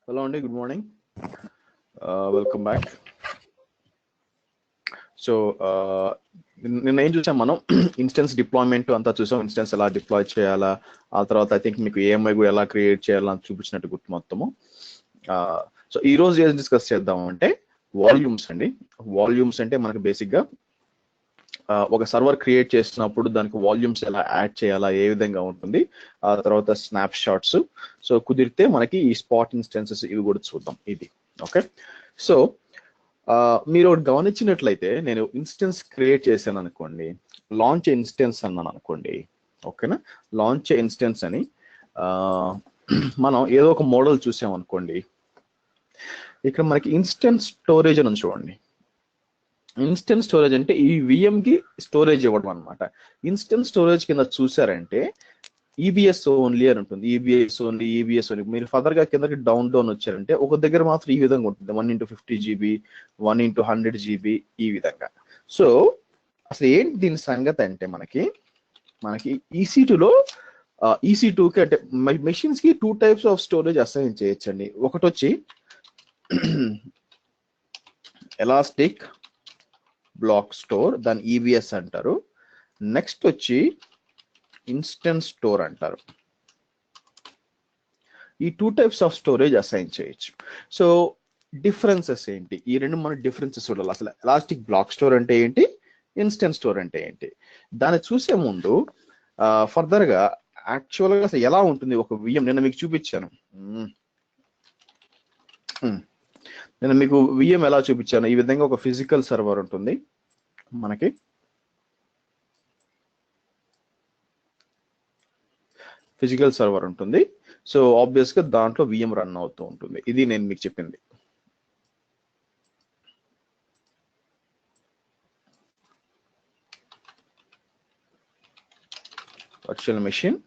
Hello Andy, good morning. Welcome back. So నిన్న ఏం చూసాం మనం ఇన్స్టెన్స్ డిప్లాయ్మెంట్ అంతా చూసాం. ఇన్స్టెన్స్ ఎలా డిప్లాయ్ చేయాలా, ఆ తర్వాత ఐ థింక్ మీకు ఏఎంఐ కూడా ఎలా క్రియేట్ చేయాలా అని చూపించినట్టు గుర్తు మొత్తము. సో ఈ రోజు ఏం డిస్కస్ చేద్దాం అంటే వాల్యూమ్స్ అండి. వాల్యూమ్స్ అంటే మనకు బేసిక్గా ఒక సర్వర్ క్రియేట్ చేసినప్పుడు దానికి వాల్యూమ్స్ ఎలా యాడ్ చేయాలా, ఏ విధంగా ఉంటుంది, ఆ తర్వాత స్నాప్ షాట్స్. సో కుదిరితే మనకి ఈ స్పాట్ ఇన్స్టెన్సెస్ ఇవి కూడా చూద్దాం. ఇది ఓకే. సో మీరు ఒకటి గమనించినట్లయితే నేను ఇన్స్టెన్స్ క్రియేట్ చేశాను అనుకోండి, లాంచ్ ఇన్స్టెన్స్ అన్నాను అనుకోండి, ఓకేనా. లాంచ్ ఇన్స్టెన్స్ అని మనం ఏదో ఒక మోడల్ చూసాం అనుకోండి, ఇక్కడ మనకి ఇన్స్టెన్స్ స్టోరేజ్ అని చూడండి. ఇన్స్టెన్స్ స్టోరేజ్ అంటే ఈ విఎంకి స్టోరేజ్ ఇవ్వడం అనమాట. ఇన్స్టెన్స్ స్టోరేజ్ కింద చూసారంటే ఈబిఎస్ ఓన్లీ అని ఉంటుంది. EBS only, EBS only. మీరు ఫర్దర్గా కిందకి డౌన్ వచ్చారంటే ఒక దగ్గర మాత్రం ఈ విధంగా ఉంటుంది, 1x50 GB, 1x100 GB ఈ విధంగా. సో అసలు ఏంటి దీని సంగతి అంటే మనకి EC2లో EC2కి అంటే మెషిన్స్ కి 2 టైప్స్ ఆఫ్ స్టోరేజ్ అసైన్ చేయొచ్చండి. ఒకటి వచ్చి ఎలాస్టిక్ బ్లాక్ స్టోర్, దాని ఈబిఎస్ అంటారు. నెక్స్ట్ వచ్చి ఇన్స్టెన్స్ స్టోర్ అంటారు. ఈ 2 టైప్స్ ఆఫ్ స్టోరేజ్ అసైన్ చేయొచ్చు. సో డిఫరెన్సెస్ ఏంటి, ఈ రెండు మన డిఫరెన్సెస్ చూడాలి. అసలు ఎలాస్టిక్ బ్లాక్ స్టోర్ అంటే ఏంటి, ఇన్స్టెన్స్ స్టోర్ అంటే ఏంటి, దాన్ని చూసే ముందు ఫర్దర్గా యాక్చువల్గా అసలు ఎలా ఉంటుంది ఒక విఎం నేను మీకు చూపించాను. నేను మీకు విఎం ఎలా చూపించాను, ఈ విధంగా ఒక ఫిజికల్ సర్వర్ ఉంటుంది మనకి. ఫిజికల్ సర్వర్ ఉంటుంది. సో ఆబ్వియస్ గా దాంట్లో విఎం రన్ అవుతూ ఉంటుంది. ఇది నేను మీకు చెప్పింది. వర్చువల్ మెషిన్,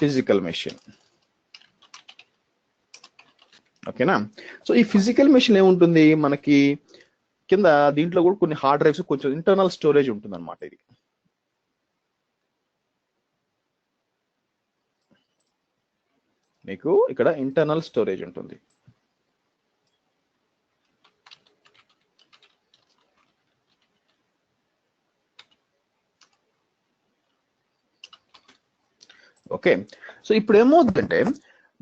ఫిజికల్ మెషిన్, ఓకేనా. సో ఈ ఫిజికల్ మెషిన్ ఏముంటుంది మనకి కింద, దీంట్లో కూడా కొన్ని హార్డ్ డ్రైవ్స్, కొంచెం ఇంటర్నల్ స్టోరేజ్ ఉంటుంది అనమాట. ఇది మీకు ఇక్కడ ఇంటర్నల్ స్టోరేజ్ ఉంటుంది. ఓకే. సో ఇప్పుడు ఏమవుతుందంటే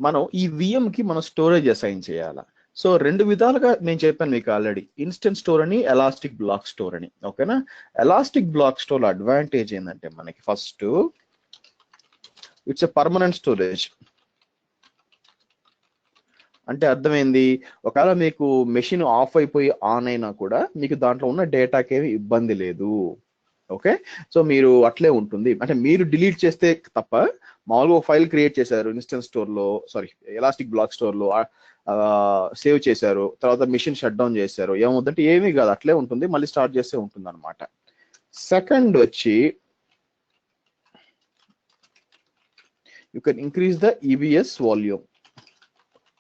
మనం ఈ విఎం కి మనం స్టోరేజ్ అసైన్ చేయాలా. సో రెండు విధాలుగా నేను చెప్పాను మీకు ఆల్రెడీ, ఇన్స్టెన్స్ స్టోర్ అని, ఎలాస్టిక్ బ్లాక్ స్టోర్ అని, ఓకేనా. ఎలాస్టిక్ బ్లాక్ స్టోర్ అడ్వాంటేజ్ ఏంటంటే మనకి first it's a permanent storage. అంటే అర్థమైంది, ఒకవేళ మీకు మెషిన్ ఆఫ్ అయిపోయి ఆన్ అయినా కూడా మీకు దాంట్లో ఉన్న డేటాకి ఏమి ఇబ్బంది లేదు. ఓకే. సో మీరు అట్లే ఉంటుంది, అంటే మీరు డిలీట్ చేస్తే తప్ప. మామూలుగా ఒక ఫైల్ క్రియేట్ చేశారు ఇన్స్టెన్స్ స్టోర్లో, సారీ ఎలాస్టిక్ బ్లాక్ స్టోర్లో, సేవ్ చేశారు, తర్వాత మిషన్ షట్ డౌన్ చేశారు, ఏమవుతుందంటే ఏమీ కాదు, అట్లే ఉంటుంది, మళ్ళీ స్టార్ట్ చేస్తే ఉంటుంది అనమాట. సెకండ్ వచ్చి you can increase the EBS volume,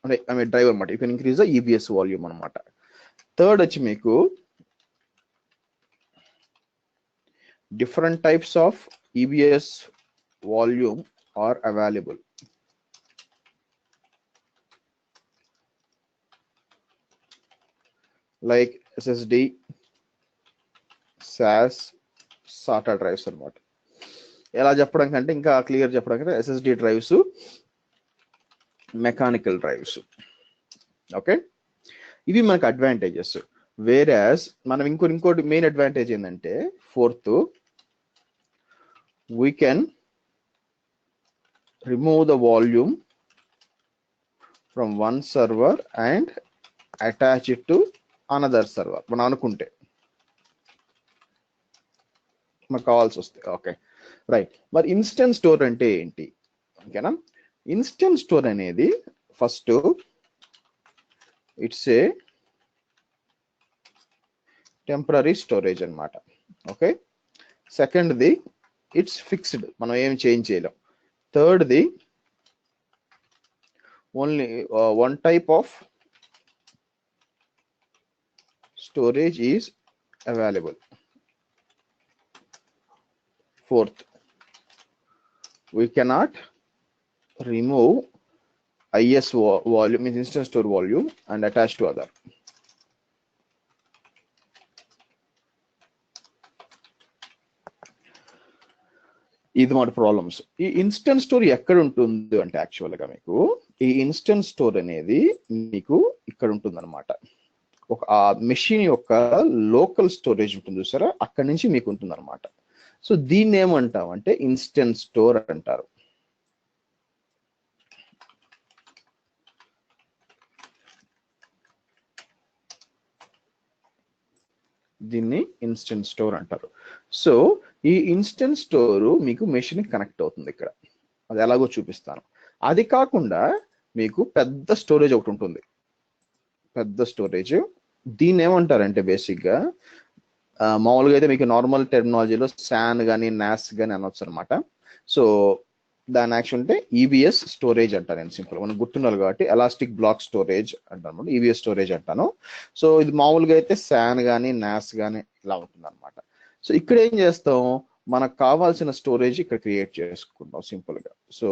అంటే ఐ మీన్ డ్రైవ్ అనమాట. You can increase the EBS volume అనమాట. థర్డ్ వచ్చి మీకు different types of EBS volume are available. Like SSD, SAS, SATA drives అనమాట. ఎలా చెప్పడం కంటే ఇంకా క్లియర్ చెప్పడం కంటే SSD drives, mechanical drives, okay. ఇవి మనకు అడ్వాంటేజెస్. వేరాస్ మనం ఇంకోటి మెయిన్ అడ్వాంటేజ్ ఏంటంటే fourth, we can remove the volume from one server and attach it to another server మనం అనుకుంటే మనకు కావాల్సి వస్తే. Okay right. మరి ఇన్స్టెన్స్ స్టోర్ అంటే ఏంటి, ఓకేనా. ఇన్స్టెన్స్ స్టోర్ అనేది first it's a temporary storage అనమాట. ఓకే. సెకండ్ది ఇట్స్ ఫిక్స్డ్, మనం ఏం చేంజ్ చేయలేం. థర్డ్ది only one type of storage is available. Fourth we cannot remove is volume, means instance store volume, and attach to other. ఇది మన problems. ఈ instance store ఎక్కడ ఉంటుంది అంటే యాక్చువల్ గా మీకు ఈ ఇన్స్టెన్స్ స్టోర్ అనేది మీకు ఇక్కడ ఉంటుంది అనమాట. ఒక ఆ మెషిన్ యొక్క లోకల్ స్టోరేజ్ ఉంటుంది చూసారా, అక్కడి నుంచి మీకు ఉంటుంది అనమాట. సో దీన్ని ఏమంటాం అంటే ఇన్స్టెన్స్ స్టోర్ అంటారు. దీన్ని ఇన్స్టెన్స్ స్టోర్ అంటారు. సో ఈ ఇన్స్టెన్స్ స్టోర్ మీకు మెషిన్ కనెక్ట్ అవుతుంది ఇక్కడ, అది ఎలాగో చూపిస్తాను. అది కాకుండా మీకు పెద్ద స్టోరేజ్ ఒకటి ఉంటుంది, పెద్ద స్టోరేజ్. దీన్ని ఏమంటారంటే బేసిక్గా మామూలుగా అయితే మీకు నార్మల్ టెర్మినాలజీలో శాన్ కానీ నాస్ కానీ అనొచ్చు అనమాట. సో దాని యాక్చువల్ అంటే ఈబిఎస్ స్టోరేజ్ అంటాను నేను, సింపుల్ మనం గుర్తున్నారు కాబట్టి ఎలాస్టిక్ బ్లాక్ స్టోరేజ్ అంటాను, ఈబిఎస్ స్టోరేజ్ అంటాను. సో ఇది మామూలుగా అయితే శాన్ కానీ నాస్ కానీ ఇలా ఉంటుంది అనమాట. సో ఇక్కడ ఏం చేస్తాం, మనకు కావాల్సిన స్టోరేజ్ ఇక్కడ క్రియేట్ చేసుకుంటాం సింపుల్ గా. సో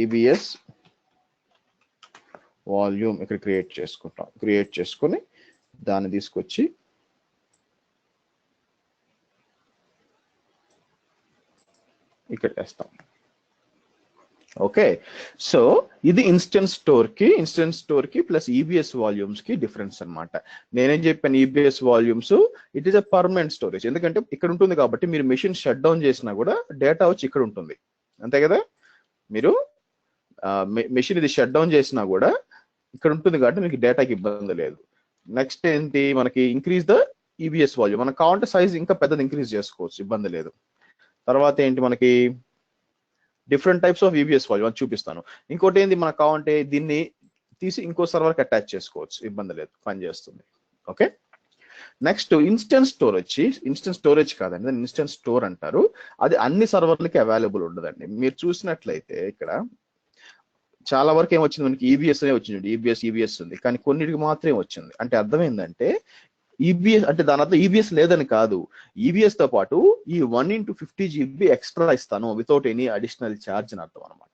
ఈబిఎస్ వాల్యూమ్ ఇక్కడ క్రియేట్ చేసుకుంటాం, క్రియేట్ చేసుకొని దాన్ని తీసుకొచ్చి ఇక్కడ వేస్తాం. ఓకే, సో ఇది ఇన్స్టెన్స్ స్టోర్ కి ప్లస్ ఈబిఎస్ వాల్యూమ్స్ కి డిఫరెన్స్ అనమాట. నేనేం చెప్పాను, EBS volumes it is a permanent storage, ఎందుకంటే ఇక్కడ ఉంటుంది కాబట్టి మీరు మెషిన్ షట్ డౌన్ చేసినా కూడా డేటా వచ్చి ఇక్కడ ఉంటుంది, అంతే కదా. మీరు మెషిన్ ఇది షట్ డౌన్ చేసినా కూడా ఇక్కడ ఉంటుంది కాబట్టి మీకు డేటాకి ఇబ్బంది లేదు. నెక్స్ట్ ఏంటి, మనకి ఇంక్రీజ్ ద ఈబిఎస్ వాల్యూమ్, మనకు కావాలంటే సైజ్ ఇంకా పెద్దది ఇంక్రీజ్ చేసుకోవచ్చు, ఇబ్బంది లేదు. తర్వాత ఏంటి, మనకి different types of EBS volume అని చూపిస్తాను. ఇంకోటి ఏంటి, మనకు కావాలంటే దీన్ని తీసి ఇంకో సర్వర్కి అటాచ్ చేసుకోవచ్చు, ఇబ్బంది లేదు, పని చేస్తుంది. ఓకే, నెక్స్ట్ ఇన్స్టెన్స్ స్టోర్ వచ్చి, ఇన్స్టెన్స్ స్టోరేజ్ కాదండి, ఇన్స్టెన్స్ స్టోర్ అంటారు. అది అన్ని సర్వర్లకి అవైలబుల్ ఉండదండి. మీరు చూసినట్లయితే ఇక్కడ చాలా వరకు ఏమొచ్చింది, మనకి ఈబిఎస్ అనే వచ్చింది, ఈబిఎస్ ఉంది, కానీ కొన్నిటికి మాత్రమే వచ్చింది. అంటే అర్థం ఏంటంటే ఈబిఎస్ అంటే దాని అర్థం ఈబిఎస్ లేదని కాదు, ఈబిఎస్ తో పాటు ఈ 1x50 GB ఎక్స్ట్రా ఇస్తాను వితౌట్ ఎనీ అడిషనల్ ఛార్జ్ అని అర్థం అనమాట.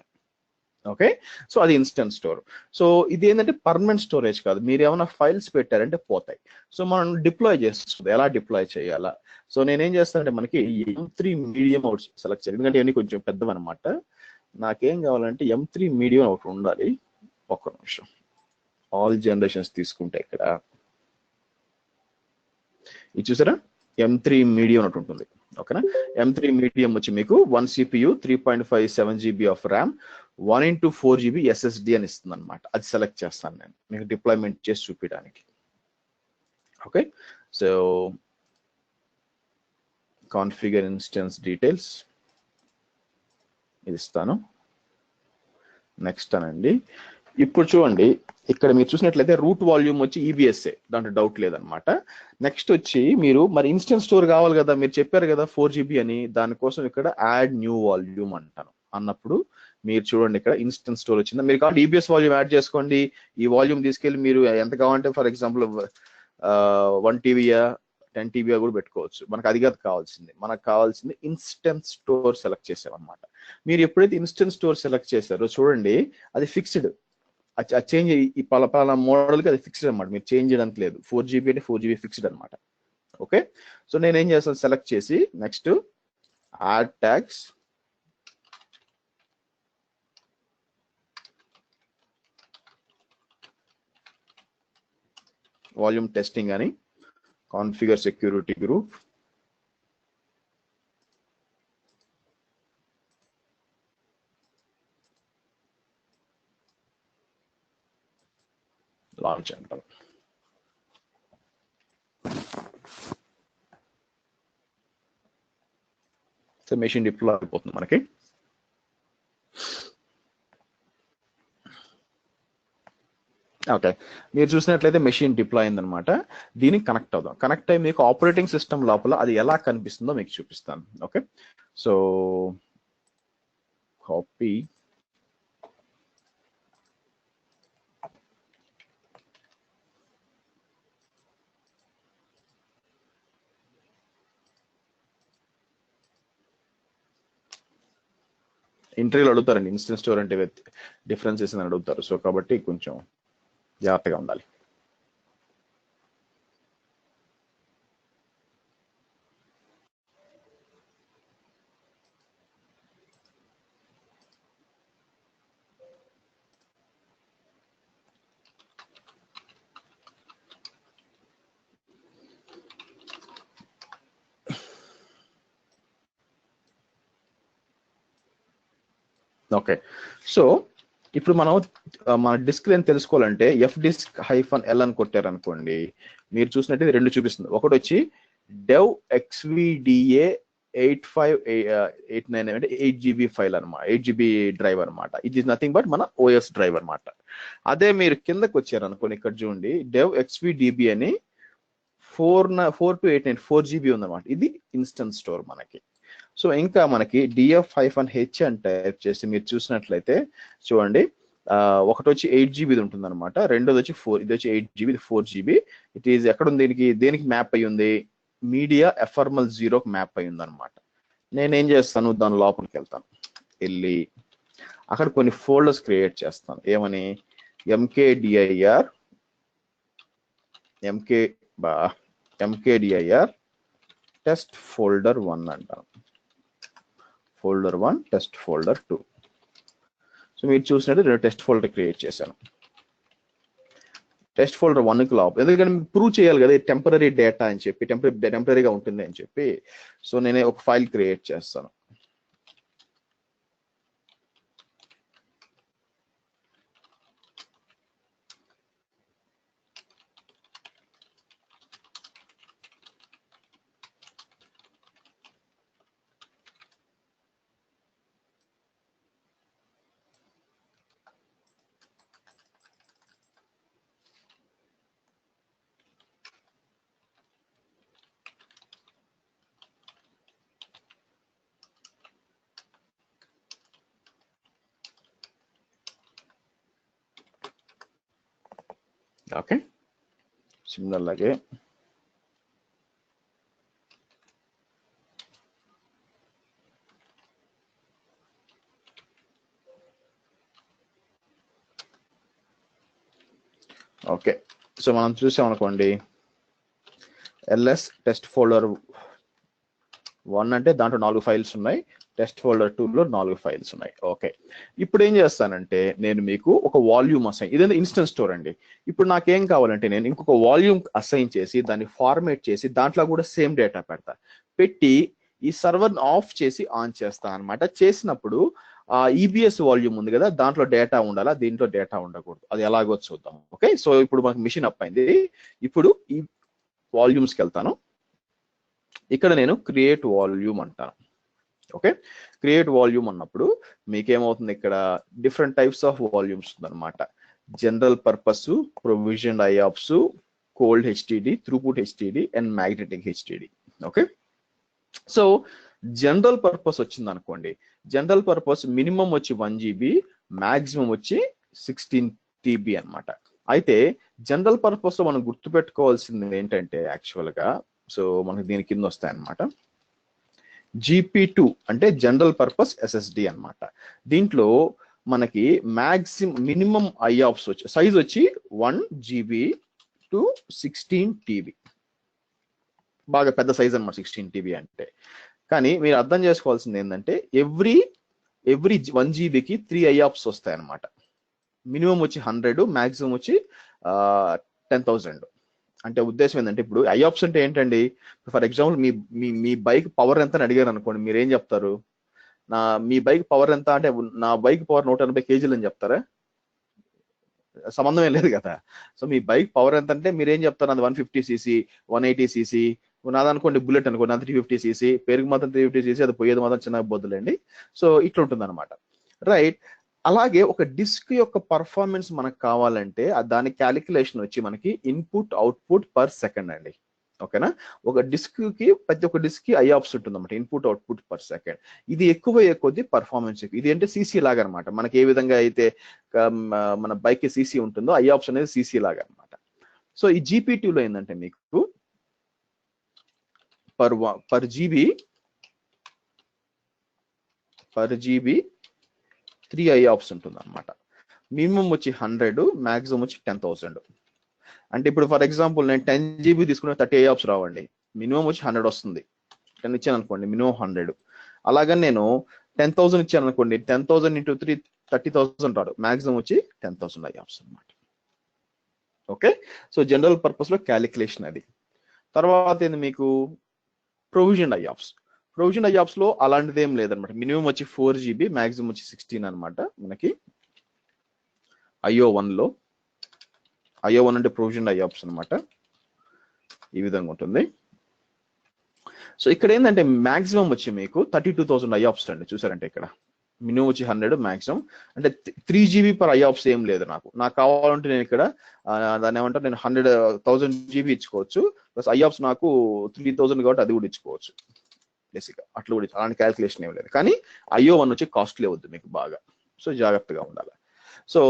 ఓకే, సో అది ఇన్స్టెన్స్ స్టోర్. సో ఇది ఏంటంటే పర్మనెంట్ స్టోరేజ్ కాదు, మీరు ఏమైనా ఫైల్స్ పెట్టారంటే పోతాయి. సో మనం డిప్లాయ్ చేస్తుంది, ఎలా డిప్లాయ్ చేయాలా. సో నేనేం చేస్తానంటే మనకి M3 మీడియం అవుట్ సెలెక్ట్ చేయాలి, ఎందుకంటే ఇవన్నీ కొంచెం పెద్దవన్నమాట. నాకేం కావాలంటే M3 మీడియం ఒకటి ఉండాలి. ఒక్క నిమిషం, ఆల్ జనరేషన్స్ తీసుకుంటే ఇక్కడ ఇది చూసారా, M3 మీడియం ఒకటి ఉంటుంది. ఓకేనా, M3 మీడియం వచ్చి మీకు 1 CPU 3.57 GB of RAM 1x4 GB SSD అని ఇస్తుంది అనమాట. అది సెలెక్ట్ చేస్తాను నేను మీకు డిప్లాయ్మెంట్ చేసి చూపించడానికి. Okay, so configure instance details ఇది ఇస్తాను. నెక్స్ట్ అనండి, ఇప్పుడు చూడండి ఇక్కడ మీరు చూసినట్లయితే రూట్ వాల్యూమ్ వచ్చి ఈబిఎస్ఏ, దాంట్లో డౌట్ లేదనమాట. నెక్స్ట్ వచ్చి మీరు మరి ఇన్స్టెన్స్ స్టోర్ కావాలి కదా, మీరు చెప్పారు కదా 4 GB అని, దానికోసం ఇక్కడ యాడ్ న్యూ వాల్యూమ్ అంటాను. అన్నప్పుడు మీరు చూడండి ఇక్కడ ఇన్స్టెన్స్ స్టోర్ వచ్చిందా, మీరు కాబట్టి ఈబిఎస్ వాల్యూమ్ యాడ్ చేసుకోండి. ఈ వాల్యూమ్ తీసుకెళ్ళి మీరు ఎంత కావాలంటే ఫర్ ఎగ్జాంపుల్ 1 TBయా 10 TBయా కూడా పెట్టుకోవచ్చు. మనకు అది కాదు కావాల్సింది, మనకు కావాల్సింది ఇన్స్టెన్స్ స్టోర్ సెలెక్ట్ చేసామన్నమాట. మీరు ఎప్పుడైతే ఇన్స్టెన్స్ స్టోర్ సెలెక్ట్ చేశారో చూడండి అది ఫిక్స్డ్, చేంజ్ ఈ పలానా మోడల్కి అది ఫిక్స్డ్ అనమాట, మీరు చేంజ్ చేయడానికి లేదు. 4 GB అంటే 4 GB ఫిక్స్డ్ అనమాట. ఓకే, సో నేనేం చేస్తాను, సెలెక్ట్ చేసి next add tags, volume testing అని, కాన్ఫిగర్ సెక్యూరిటీ గ్రూప్, లాంచ్ అంటారు. సో మెషిన్ డిప్లాయ్ అయిపోతుంది మనకి. ఓకే, మీరు చూసినట్లయితే మెషిన్ డిప్లాయ్ అయిందనమాట. దీనికి కనెక్ట్ అవుదాం. కనెక్ట్ అయ్యి మీకు ఆపరేటింగ్ సిస్టమ్ లోపల అది ఎలా కనిపిస్తుందో మీకు చూపిస్తాను. ఓకే, సో కాపీ ఇంటర్వ్యూలో అడుగుతారండి, ఇన్స్టెన్స్ స్టోర్ అంటే డిఫరెన్సెస్ అని అడుగుతారు. సో కాబట్టి కొంచెం జాగ్రత్తగా ఉండాలి. ఓకే, సో ఇప్పుడు మనం మన డిస్క్ ఏం తెలుసుకోవాలంటే ఎఫ్ డిస్క్ -L అని కొట్టారనుకోండి, మీరు చూసినట్టు రెండు చూపిస్తుంది. ఒకటి వచ్చి డెవ్ XVDA 8589 అంటే 8GB ఫైల్ అనమాట, 8GB డ్రైవ్ అనమాట. ఇట్ ఈస్ నథింగ్ బట్ మన ఓఎస్ డ్రైవ్ అనమాట. అదే మీరు కిందకి వచ్చారనుకోండి, ఇక్కడ చూడండి డెవ్ XVDB అని 4289 4GB ఉందన్నమాట. ఇది ఇన్స్టెన్స్ స్టోర్ మనకి. సో ఇంకా మనకి df-h అని టైప్ చేసి మీరు చూసినట్లయితే చూడండి, ఒకటి వచ్చి 8GB ఉంటుంది అనమాట, రెండోది వచ్చి ఇది వచ్చి 8GB, ఇది 4GB. ఇట్ ఈస్ ఎక్కడ ఉంది, దేనికి మ్యాప్ అయ్యి ఉంది, మీడియా ఎఫర్మల్ 0కి మ్యాప్ అయ్యి ఉంది అనమాట. నేనేం చేస్తాను, దాని లోపలికి వెళ్తాను, వెళ్ళి అక్కడ కొన్ని ఫోల్డర్స్ క్రియేట్ చేస్తాను. ఏమని, mkdir టెస్ట్ ఫోల్డర్ 1 అంటాను, ఫోల్డర్ 1 టెస్ట్ ఫోల్డర్ 2. సో మీరు చూసినట్టు నేను టెస్ట్ ఫోల్డర్ క్రియేట్ చేశాను. టెస్ట్ ఫోల్డర్ 1కి లోపల, ఎందుకంటే మీకు ప్రూవ్ చేయాలి కదా టెంపరీ డేటా అని చెప్పి, టెంపరీగా ఉంటుంది అని చెప్పి. సో నేనే ఒక ఫైల్ క్రియేట్ చేస్తాను. ఓకే, సిమిలర్ లాగే ఓకే. సో మనం చూసాం అనుకోండి, ls టెస్ట్ ఫోల్డర్ 1 అంటే దాంట్లో 4 ఫైల్స్ ఉన్నాయి, టెస్ట్ ఫోల్డర్ 2లో 4 ఫైల్స్ ఉన్నాయి. ఓకే, ఇప్పుడు ఏం చేస్తానంటే నేను మీకు ఒక వాల్యూమ్ అసైన్, ఇదేంటి ఇన్స్టెన్స్ స్టోర్ అండి. ఇప్పుడు నాకేం కావాలంటే నేను ఇంకొక వాల్యూమ్ అసైన్ చేసి దాన్ని ఫార్మేట్ చేసి దాంట్లో కూడా సేమ్ డేటా పెట్టి ఈ సర్వర్ ఆఫ్ చేసి ఆన్ చేస్తాను అనమాట. చేసినప్పుడు ఆ ఈబిఎస్ వాల్యూమ్ ఉంది కదా, దాంట్లో డేటా ఉండాలా, దీంట్లో డేటా ఉండకూడదు. అది ఎలాగో చూద్దాం. ఓకే, సో ఇప్పుడు మనకు మిషన్ అప్ అయింది. ఇప్పుడు ఈ వాల్యూమ్స్కి వెళ్తాను. ఇక్కడ నేను క్రియేట్ వాల్యూమ్ అంటాను. ఓకే, క్రియేట్ వాల్యూమ్ అన్నప్పుడు మీకేమవుతుంది, ఇక్కడ డిఫరెంట్ టైప్స్ ఆఫ్ వాల్యూమ్స్ ఉందన్నమాట. General purpose, provision IOPS, cold HDD, throughput HDD and magnetic HDD. Okay, so general purpose వచ్చింది అనుకోండి, జనరల్ పర్పస్ మినిమం వచ్చి 1GB, మాక్సిమం వచ్చి 16 TB అనమాట. అయితే జనరల్ పర్పస్ లో మనం గుర్తుపెట్టుకోవాల్సింది ఏంటంటే యాక్చువల్గా, సో మనకి దీని కింద వస్తాయన్నమాట. GP2 అంటే జనరల్ పర్పస్ SSD అనమాట. దీంట్లో మనకి మినిమం ఐఆప్స్ వచ్చి సైజ్ వచ్చి 1GB టు 16 TB, బాగా పెద్ద సైజ్ అనమాట 16 TB అంటే. కానీ మీరు అర్థం చేసుకోవాల్సింది ఏంటంటే ఎవ్రీ 1GBకి 3 ఐఆప్స్ వస్తాయి అనమాట. మినిమం వచ్చి 100, మాక్సిమం వచ్చి 10,000. అంటే ఉద్దేశం ఏంటంటే, ఇప్పుడు ఐఆప్స్ అంటే ఏంటండి, for example me bike power ఎంత అని అడిగారు అనుకోండి, మీరు ఏం చెప్తారు, మీ బైక్ పవర్ ఎంత అంటే నా బైక్ పవర్ 180 kg అని చెప్తారా? సంబంధం ఏం లేదు కదా. సో మీ బైక్ పవర్ ఎంత అంటే మీరేం చెప్తారు, అది 150cc, 180cc, నాదనుకోండి బుల్లెట్ అనుకోండి, అది 350cc, పేరుకి మాత్రం 350cc, అది పోయేది మాత్రం చిన్న బొద్దులండి. సో ఇట్లా ఉంటుంది అనమాట, రైట్. అలాగే ఒక డిస్క్ యొక్క పర్ఫార్మెన్స్ మనకు కావాలంటే దాని క్యాలిక్యులేషన్ వచ్చి మనకి ఇన్పుట్ అవుట్పుట్ పర్ సెకండ్ అండి. ఓకేనా, ఒక డిస్క్ కి ప్రతి ఒక్క డిస్క్ కి ఐఆప్స్ ఉంటుంది అనమాట, ఇన్పుట్ అవుట్పుట్ పర్ సెకండ్. ఇది ఎక్కువ కొద్ది పర్ఫార్మెన్స్ ఇది అంటే సిసి లాగా అనమాట. మనకి ఏ విధంగా అయితే మన బైక్ కి సిసి ఉంటుందో ఐఆప్స్ అనేది సిసి లాగా అనమాట. సో ఈ జీపీ2లో ఏంటంటే మీకు పర్ జీబీ 3 IOPS ఉంటుంది అనమాట. మినిమం వచ్చి 100, మాక్సిమం వచ్చి 10,000. అంటే ఇప్పుడు ఫర్ ఎగ్జాంపుల్ నేను 10 GB తీసుకున్న 30 IOPS రావండి, మినిమం వచ్చి 100 వస్తుంది. 10 ఇచ్చాను అనుకోండి, మినిమం 100. అలాగని నేను 10,000 ఇచ్చాను అనుకోండి, 10,000 ఇంటూ 3 30,000 రాడు, మాక్సిమం వచ్చి 10,000 IOPS అనమాట. ఓకే, సో జనరల్ పర్పస్ లో క్యాలిక్యులేషన్ అది. తర్వాత ఏంది మీకు ప్రొవిజన్ IOPS. ప్రొవిజన్ IOPS లో అలాంటిది ఏం లేదనమాట. మినిమం వచ్చి 4 GB, మాక్సిమం వచ్చి 16 అనమాట. మనకి IO1 లో, IO1 అంటే ప్రొవిజన్ IOPS అనమాట, ఈ విధంగా ఉంటుంది. సో ఇక్కడ ఏంటంటే మాక్సిమం వచ్చి మీకు 32,000 IOPS అండి. చూసారంటే ఇక్కడ మినిమం వచ్చి 100, మాక్సిమం అంటే 3 GB per IOPS ఏం లేదు. నాకు కావాలంటే నేను ఇక్కడ దాన్ని ఏమంటారు, నేను 100,000 GB ఇచ్చుకోవచ్చు, ప్లస్ IOPS నాకు 3,000 కాబట్టి అది కూడా ఇచ్చుకోవచ్చు బేసిక్గా. అట్లా కూడా అలాంటి క్యాలిక్యులేషన్ ఏం లేదు. కానీ IO1 వచ్చి కాస్ట్లీ అవుద్ది మీకు బాగా, సో జాగ్రత్తగా ఉండాలి. సో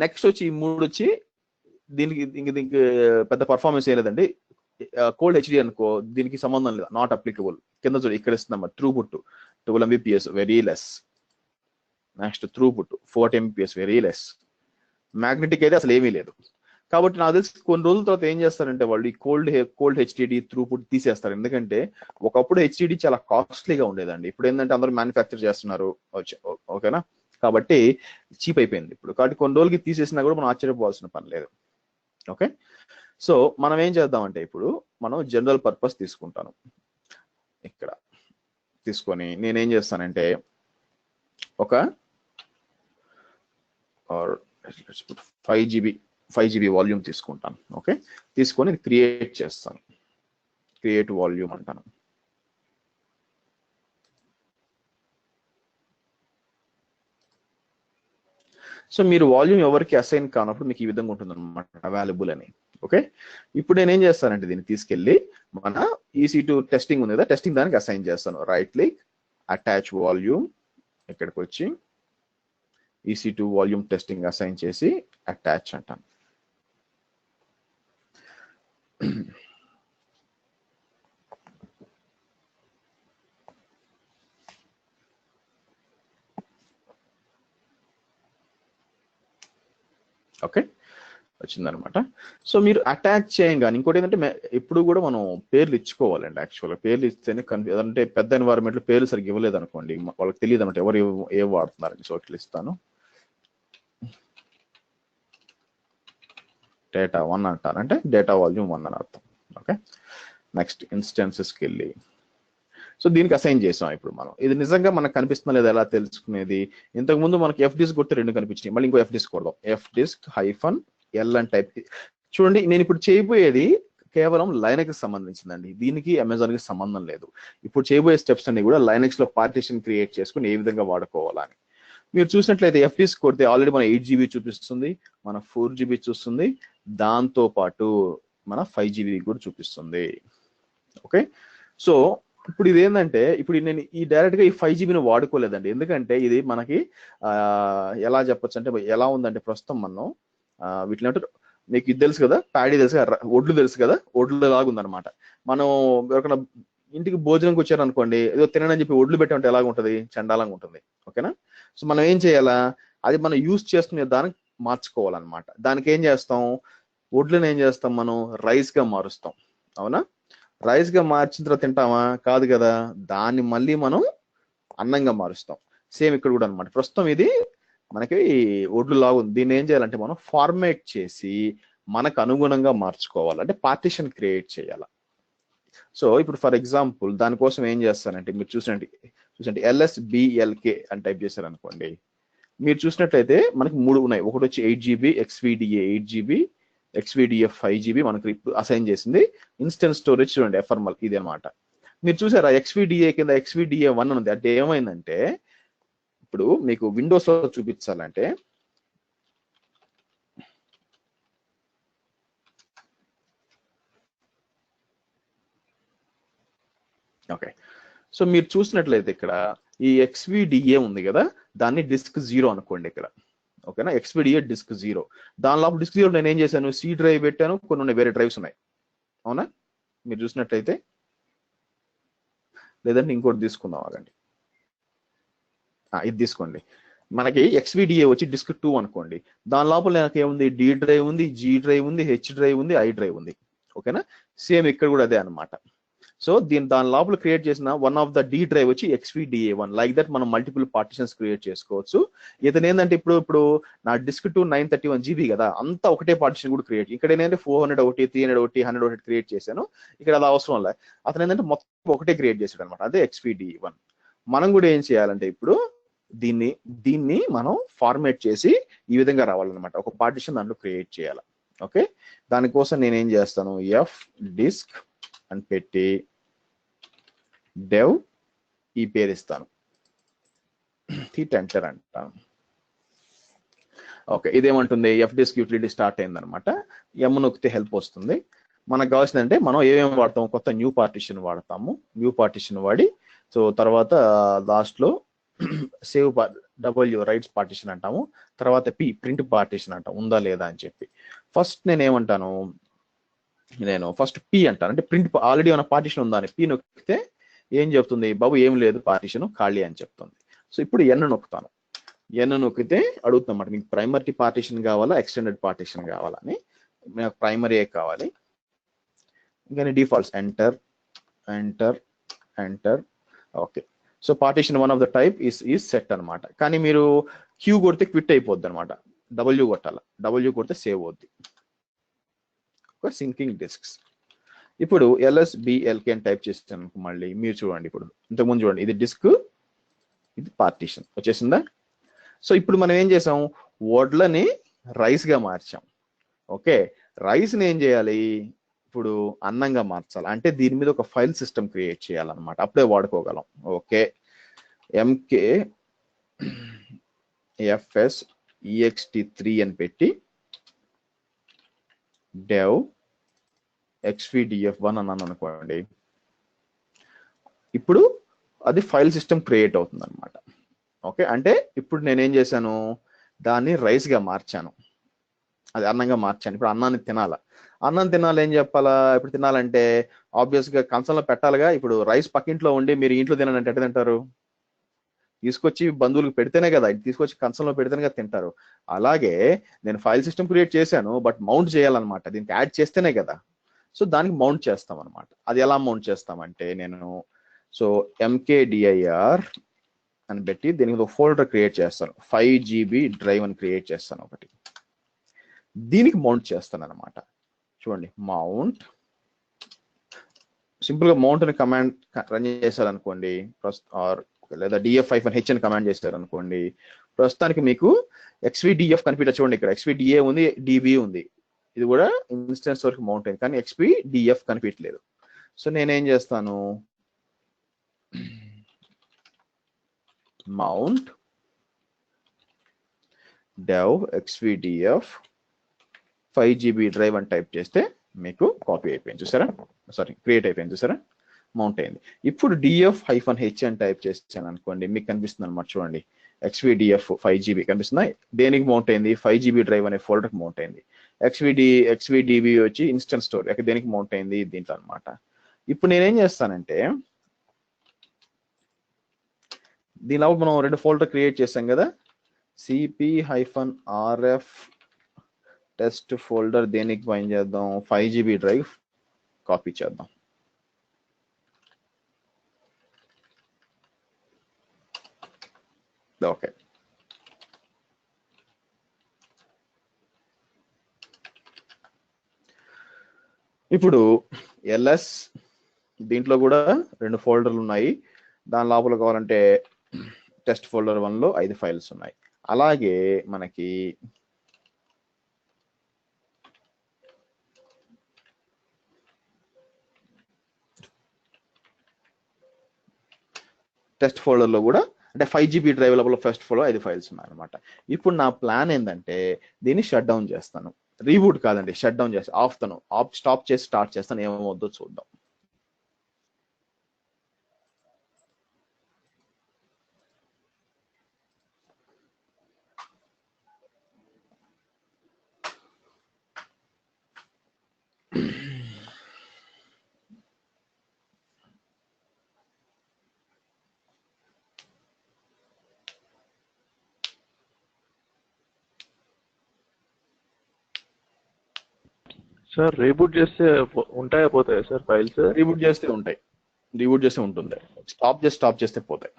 నెక్స్ట్ వచ్చి ఈ 3 వచ్చి దీనికి పెద్ద పర్ఫార్మెన్స్ ఏం లేదండి. కోల్డ్ హెచ్డి అనుకో, దీనికి సంబంధం లేదు, నాట్ అప్లికబుల్. కింద చూడు ఇక్కడ ఇస్తున్నాం throughput 12 Mbps, very less. Next throughput 40 Mbps, very less. Magnetic అయితే అసలు ఏమీ లేదు. కాబట్టి నాకు తెలిసి కొన్ని రోజుల తర్వాత ఏం చేస్తారంటే వాళ్ళు ఈ కోల్డ్ హెచ్డిడి త్రూపుట్ తీసేస్తారు. ఎందుకంటే ఒకప్పుడు హెచ్డిడి చాలా కాస్ట్లీగా ఉండేదండి, ఇప్పుడు ఏంటంటే అందరూ మ్యానుఫ్యాక్చర్ చేస్తున్నారు, ఓకేనా. కాబట్టి చీప్ అయిపోయింది ఇప్పుడు. కాబట్టి కొన్ని రోజులకి తీసేసినా కూడా మనం ఆశ్చర్యపోవాల్సిన పని లేదు. ఓకే, సో మనం ఏం చేద్దామంటే ఇప్పుడు మనం జనరల్ పర్పస్ తీసుకుంటాను. ఇక్కడ తీసుకొని నేనేం చేస్తానంటే ఒక 5 GB వాల్యూమ్ తీసుకుంటాను. ఓకే, తీసుకొని క్రియేట్ చేస్తాను, క్రియేట్ వాల్యూమ్ అంటాను. సో మీరు వాల్యూమ్ ఎవరికి అసైన్ కానప్పుడు మీకు ఈ విధంగా ఉంటుంది అనమాట, అవైలబుల్ అని. ఓకే, ఇప్పుడు నేనేం చేస్తానంటే దీన్ని తీసుకెళ్ళి మన EC2 టెస్టింగ్ ఉంది కదా, టెస్టింగ్ దానికి అసైన్ చేస్తాను. రైట్ క్లిక్, అటాచ్ వాల్యూమ్, ఇక్కడికి వచ్చి EC2 వాల్యూమ్ టెస్టింగ్ అసైన్ చేసి అటాచ్ అంటాను. ఓకే, వచ్చిందనమాట. సో మీరు అటాచ్ చేయగానే ఇంకోటి ఏంటంటే ఎప్పుడు కూడా మనం పేర్లు ఇచ్చుకోవాలండి. యాక్చువల్గా పేర్లు ఇస్తేనే అంటే పెద్ద ఎన్వైరన్మెంట్లో పేర్లు సరిగ్గా ఇవ్వలేదు అనుకోండి, వాళ్ళకి తెలియదు అనమాట ఎవరు ఏం వాడుతున్నారని. సో ఇట్లా ఇస్తాను, డేటా 1 అంటాను, అంటే డేటా వాల్యూమ్ 1 అని అర్థం. ఓకే, నెక్స్ట్ ఇన్స్టెన్సెస్కి వెళ్ళి సో దీనికి అసైన్ చేసాం. ఇప్పుడు మనం ఇది నిజంగా మనకు కనిపిస్తుందా లేదా ఎలా తెలుసుకునేది? ఇంతకుముందు మనకి FDisk కొట్టి 2 కనిపించినాయి, మళ్ళీ ఇంకో FDisk కొడదాం. FDisk-L అని టైప్ చూడండి. నేను ఇప్పుడు చేయబోయేది కేవలం లైనక్స్ సంబంధించిందండి, దీనికి అమెజాన్కి సంబంధం లేదు. ఇప్పుడు చేయబోయే స్టెప్స్ అన్ని కూడా లైనక్స్ లో పార్టిషన్ క్రియేట్ చేసుకుని ఏ విధంగా వాడుకోవాలని. మీరు చూసినట్లయితే FDisk కొడితే ఆల్రెడీ మన 8 GB చూపిస్తుంది, మన 4 GB చూస్తుంది, దాంతో పాటు మన 5 GB కూడా చూపిస్తుంది. ఓకే, సో ఇప్పుడు ఇది ఏంటంటే ఇప్పుడు నేను ఈ డైరెక్ట్ గా ఈ 5 GBని వాడుకోలేదండి, ఎందుకంటే ఇది మనకి ఎలా చెప్పొచ్చు అంటే ఎలా ఉందంటే ప్రస్తుతం మనం వీటిని అంటే మీకు ఇది తెలుసు కదా, ప్యాడీ తెలుసు కదా, ఒడ్లు తెలుసు కదా, ఒడ్లు లాగా ఉందన్నమాట. మనం ఎవరికైనా ఇంటికి భోజనంకి వచ్చారనుకోండి, ఏదో తినని చెప్పి ఒడ్లు పెట్టామంటే ఎలాగ ఉంటుంది, చండాలంగా ఉంటుంది. ఓకేనా, సో మనం ఏం చేయాలా, అది మనం యూజ్ చేసుకునే దానికి మార్చుకోవాలన్నమాట. దానికి ఏం చేస్తాం, ఒడ్లను ఏం చేస్తాం మనం రైస్ గా మారుస్తాం. అవునా, రైస్ గా మార్చిన తర్వాత తింటామా, కాదు కదా, దాన్ని మళ్ళీ మనం అన్నంగా మారుస్తాం. సేమ్ ఇక్కడ కూడా అనమాట. ప్రస్తుతం ఇది మనకి ఒడ్లు లాగా ఉంది, దీన్ని ఏం చేయాలంటే మనం ఫార్మేట్ చేసి మనకు అనుగుణంగా మార్చుకోవాలి, అంటే పార్టిషన్ క్రియేట్ చేయాలి. సో ఇప్పుడు ఫర్ ఎగ్జాంపుల్ దానికోసం ఏం చేస్తానంటే మీరు చూసండి LSBLK అని టైప్ చేశారు అనుకోండి, మీరు చూసినట్లయితే మనకి 3 ఉన్నాయి. ఒకటి వచ్చి 8 GB XVDA 8 GB XVDA 5 GB మనకి అసైన్ చేసింది. ఇన్స్టెన్స్ స్టోరేజ్ చూడండి ఎఫర్మల్ ఇది అనమాట. మీరు చూసారా XVDA కింద XVDA 1 ఉంది. అంటే ఏమైందంటే ఇప్పుడు మీకు విండోస్ లో చూపించాలంటే ఓకే, సో మీరు చూసినట్లయితే ఇక్కడ ఈ XVDA ఉంది కదా, దాన్ని డిస్క్ 0 అనుకోండి ఇక్కడ. ఓకేనా, XVDA డిస్క్ 0. దాని లోపల డిస్క్ 0 నేను ఏం చేశాను, C డ్రైవ్ పెట్టాను, కొన్ని ఉన్నాయి, వేరే డ్రైవ్స్ ఉన్నాయి. అవునా, మీరు చూసినట్లయితే లేదంటే ఇంకోటి తీసుకుందాం, ఆగండి, ఇది తీసుకోండి. మనకి XVDA వచ్చి డిస్క్ 2 అనుకోండి, దాని లోపల నాకు ఏముంది, D డ్రైవ్ ఉంది, G డ్రైవ్ ఉంది, H డ్రైవ్ ఉంది, I డ్రైవ్ ఉంది. ఓకేనా, సేమ్ ఇక్కడ కూడా అదే అనమాట. సో దాని లోపల క్రియేట్ చేసిన one of the D drive వచ్చి XVDA1. లైక్ దట్ మనం మల్టిపుల్ పార్టిషన్స్ క్రియేట్ చేసుకోవచ్చు. ఇతను ఏంటంటే ఇప్పుడు నా డిస్క్ 2 931 GB కదా, అంతా ఒకటే పార్టిషన్ కూడా క్రియేట్, ఇక్కడ ఏంటంటే 400 ఒకటి, 300 ఒకటి, 100 ఒకటి క్రియేట్ చేశాను. ఇక్కడ అది అవసరం లే, అతను ఏంటంటే మొత్తం ఒకటే క్రియేట్ చేశాడు అనమాట, అదే XVDA1. మనం కూడా ఏం చేయాలంటే ఇప్పుడు దీన్ని మనం ఫార్మేట్ చేసి ఈ విధంగా రావాలన్నమాట, ఒక పార్టిషన్ దాంట్లో క్రియేట్ చేయాలి. ఓకే, దానికోసం నేను ఏం చేస్తాను, ఎఫ్ డిస్క్ అని పెట్టి డెవ్ ఈ పేరు ఇస్తాను, హిట్ ఎంటర్ అంటాను. ఓకే, ఇదేమంటుంది, ఎఫ్ డిస్క్ యూటిలిటీ స్టార్ట్ అయిందనమాట. ఎమ్ నొక్కితే హెల్ప్ వస్తుంది. మనకు కావాల్సిందంటే మనం ఏమేమి వాడతాము, కొత్త న్యూ పార్టిషన్ వాడతాము. న్యూ పార్టిషన్ వాడి, సో తర్వాత లాస్ట్లో సేవ్ డబ్ల్యూ రైట్స్ పార్టిషన్ అంటాము, తర్వాత పి ప్రింట్ పార్టిషన్ అంటాం, ఉందా లేదా అని చెప్పి. ఫస్ట్ నేను ఫస్ట్ పి అంటాను, అంటే ప్రింట్ ఆల్రెడీ ఉన్న పార్టిషన్ ఉందా అని. పి నొక్కితే ఏం చెప్తుంది, బాబు ఏం లేదు పార్టిషన్ ఖాళీ అని చెప్తుంది. సో ఇప్పుడు ఎన్ నొక్కుతాను. ఎన్ నొక్కితే అడుగుతున్నమాట, మీకు ప్రైమరీ పార్టిషన్ కావాలా, ఎక్స్టెండెడ్ పార్టిషన్ కావాలా అని. నాకు ప్రైమరీ కావాలి. ఇంకా defaults enter enter enter. Okay, so partition one of the type is set అనమాట. కానీ మీరు క్యూ కొడితే క్విట్ అయిపోద్ది అనమాట, డబ్ల్యూ కొట్టాల, డబ్ల్యూ కొడితే సేవ్ అవుద్ది. Sinking discs. ఇప్పుడు LSBLK అని టైప్ చేస్తాను, మళ్ళీ మీరు చూడండి, ఇప్పుడు ఇంతకుముందు చూడండి, ఇది డిస్క్, ఇది పార్టిషన్ వచ్చేసిందా. సో ఇప్పుడు మనం ఏం చేసాం, వడ్లని రైస్ గా మార్చాం. ఓకే, రైస్ని ఏం చేయాలి, ఇప్పుడు అన్నంగా మార్చాలి, అంటే దీని మీద ఒక ఫైల్ సిస్టమ్ క్రియేట్ చేయాలన్నమాట, అప్పుడే వాడుకోగలం. ఓకే, MKFSEXT3 అని పెట్టి డెవ్ XVDF1 అన్నాను అనుకోండి. ఇప్పుడు అది ఫైల్ సిస్టమ్ క్రియేట్ అవుతుంది అనమాట. ఓకే, అంటే ఇప్పుడు నేనేం చేశాను, దాన్ని రైస్ గా మార్చాను, అది అన్నంగా మార్చాను. ఇప్పుడు అన్నాన్ని తినాలా, అన్నం తినాలి ఏం చెప్పాలా, ఇప్పుడు తినాలంటే ఆబ్వియస్ గా కంచంలో పెట్టాలిగా. ఇప్పుడు రైస్ పక్కింట్లో ఉండి మీరు ఇంట్లో తినాలంటే ఎట్లా తింటారు, తీసుకొచ్చి బంధువులకు పెడితేనే కదా, తీసుకొచ్చి కంచంలో పెడితేనే కదా తింటారు. అలాగే నేను ఫైల్ సిస్టమ్ క్రియేట్ చేశాను, బట్ మౌంట్ చేయాలన్నమాట, దీనికి యాడ్ చేస్తేనే కదా. సో దానికి మౌంట్ చేస్తాం అనమాట. అది ఎలా మౌంట్ చేస్తామంటే నేను MKDIR అని పెట్టి దీనికి ఒక ఫోల్డర్ క్రియేట్ చేస్తాను, 5 GB డ్రైవ్ అని క్రియేట్ చేస్తాను ఒకటి, దీనికి మౌంట్ చేస్తాను అనమాట. చూడండి, మౌంట్, సింపుల్ గా మౌంట్ అని కమాండ్ రన్ చేశారనుకోండి, లేదా df-h అని కమాండ్ చేశారనుకోండి, ప్రస్తుతానికి మీకు XVDF కనిపించదు. చూడండి, ఇక్కడ XVDA ఉంది, DB ఉంది, ఇది కూడా ఇన్స్టెన్స్ వరకు మౌంట్ అయింది, కానీ XVDF కనిపించలేదు. సో నేనేం చేస్తాను, mount dev XVDF 5 GB drive అని టైప్ చేస్తే మీకు కాపీ అయిపోయింది, చూసారా, సారీ క్రియేట్ అయిపోయింది, చూసారా, మౌంట్ అయింది. ఇప్పుడు df-h అని టైప్ చేసాను అనుకోండి, మీకు కనిపిస్తుంది అనమాట. చూడండి, XVDF 5 GB కనిపిస్తుందా, దేనికి మౌంట్ అయింది, 5 GB డ్రైవ్ అనే ఫోల్డర్కి మౌంట్ అయింది. XVDB వచ్చి ఇన్స్టెన్స్ స్టోర్, దేనికి మౌంట్ అయింది, దీంట్లో అనమాట. ఇప్పుడు నేనేం చేస్తానంటే, దీనిలో మనం 2 ఫోల్డర్ క్రియేట్ చేసాం కదా, cp-rf టెస్ట్ ఫోల్డర్ దేనికి ఫైండ్ చేద్దాం, 5 GB డ్రైవ్ కాపీ చేద్దాం. ఓకే, ఇప్పుడు LS దీంట్లో కూడా 2 ఫోల్డర్లు ఉన్నాయి, దాని లోపల కావాలంటే టెస్ట్ ఫోల్డర్ 1లో 5 ఫైల్స్ ఉన్నాయి. అలాగే మనకి టెస్ట్ ఫోల్డర్లో కూడా, అంటే 5 GB డ్రైవ్ లోపల ఫస్ట్ ఫోల్డర్ 5 ఫైల్స్ ఉన్నాయి అనమాట. ఇప్పుడు నా ప్లాన్ ఏంటంటే, దీన్ని షట్ డౌన్ చేస్తాను, రీబూట్ కాదండి, షట్ డౌన్ చేస్తాను, స్టాప్ చేసి స్టార్ట్ చేస్తాను, ఏమవుద్దో చూద్దాం. సార్ రీబూట్ చేస్తే ఉంటాయా పోతాయా సార్ ఫైల్స్? రీబూట్ చేస్తే ఉంటాయి, రీబూట్ చేస్తే ఉంటుంది, స్టాప్ చేస్తే పోతాయి.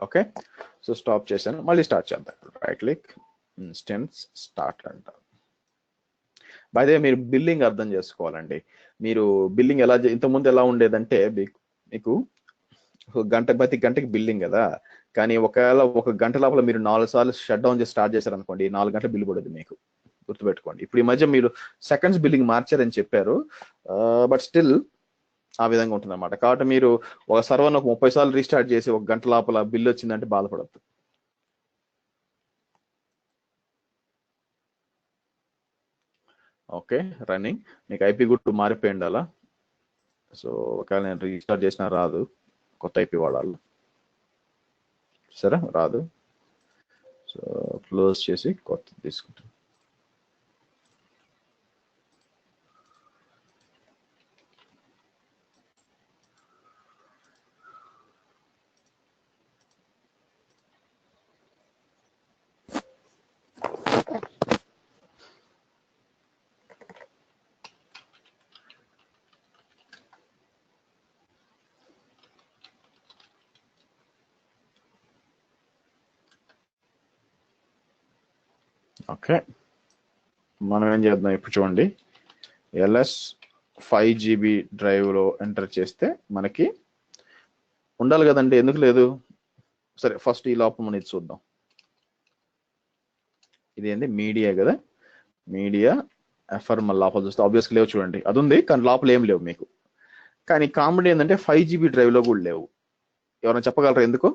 ఓకే, సో స్టాప్ చేశాను, మళ్ళీ స్టార్ట్ చేద్దాం. రైట్ క్లిక్, ఇన్స్టెన్స్ స్టార్ట్ అంట. బై ద వే మీరు బిల్లింగ్ అర్థం చేసుకోవాలండి. మీరు బిల్లింగ్ ఎలా ఇంతకుముందు ఎలా ఉండేదంటే మీకు ప్రతి గంటకి బిల్లింగ్ కదా, కానీ ఒకవేళ ఒక గంట లోపల మీరు 4 సార్లు షట్ డౌన్ చేసి స్టార్ట్ చేశారనుకోండి, 4 గంటల బిల్ పడుతుంది మీకు, గుర్తుపెట్టుకోండి. ఇప్పుడు ఈ మధ్య మీరు సెకండ్స్ బిల్లింగ్ మార్చారని చెప్పారు, బట్ స్టిల్ ఆ విధంగా ఉంటుంది అనమాట. కాబట్టి మీరు ఒక సర్వర్ ఒక 30 సార్లు రీస్టార్ట్ చేసి ఒక గంట లోపల బిల్ వచ్చిందంటే బాధపడద్దు. ఓకే, రన్నింగ్, మీకు ఐపీ గుర్తు మారిపోయి ఉండాలా. సో ఒకవేళ నేను రీస్టార్ట్ చేసినా రాదు, కొత్త ఐపీ వాడాలి. సరే రాదు, సో క్లోజ్ చేసి కొత్త తీసుకుంటాం. ఓకే, మనం ఏం చేద్దాం ఇప్పుడు చూడండి, LS 5 GB డ్రైవ్లో ఎంటర్ చేస్తే మనకి ఉండాలి కదండి, ఎందుకు లేదు? సరే ఫస్ట్ ఈ లోపల మనం ఇది చూద్దాం. ఇది ఏంది, మీడియా కదా, మీడియా ఎఫ్ఆర్ఎంఎల్ లోపల చూస్తే ఆబ్వియస్గా లేవు చూడండి, అది ఉంది కానీ లోపల ఏం లేవు మీకు. కానీ కామెడీ ఏంటంటే 5 GB డ్రైవ్లో కూడా లేవు. ఎవరైనా చెప్పగలరా ఎందుకు?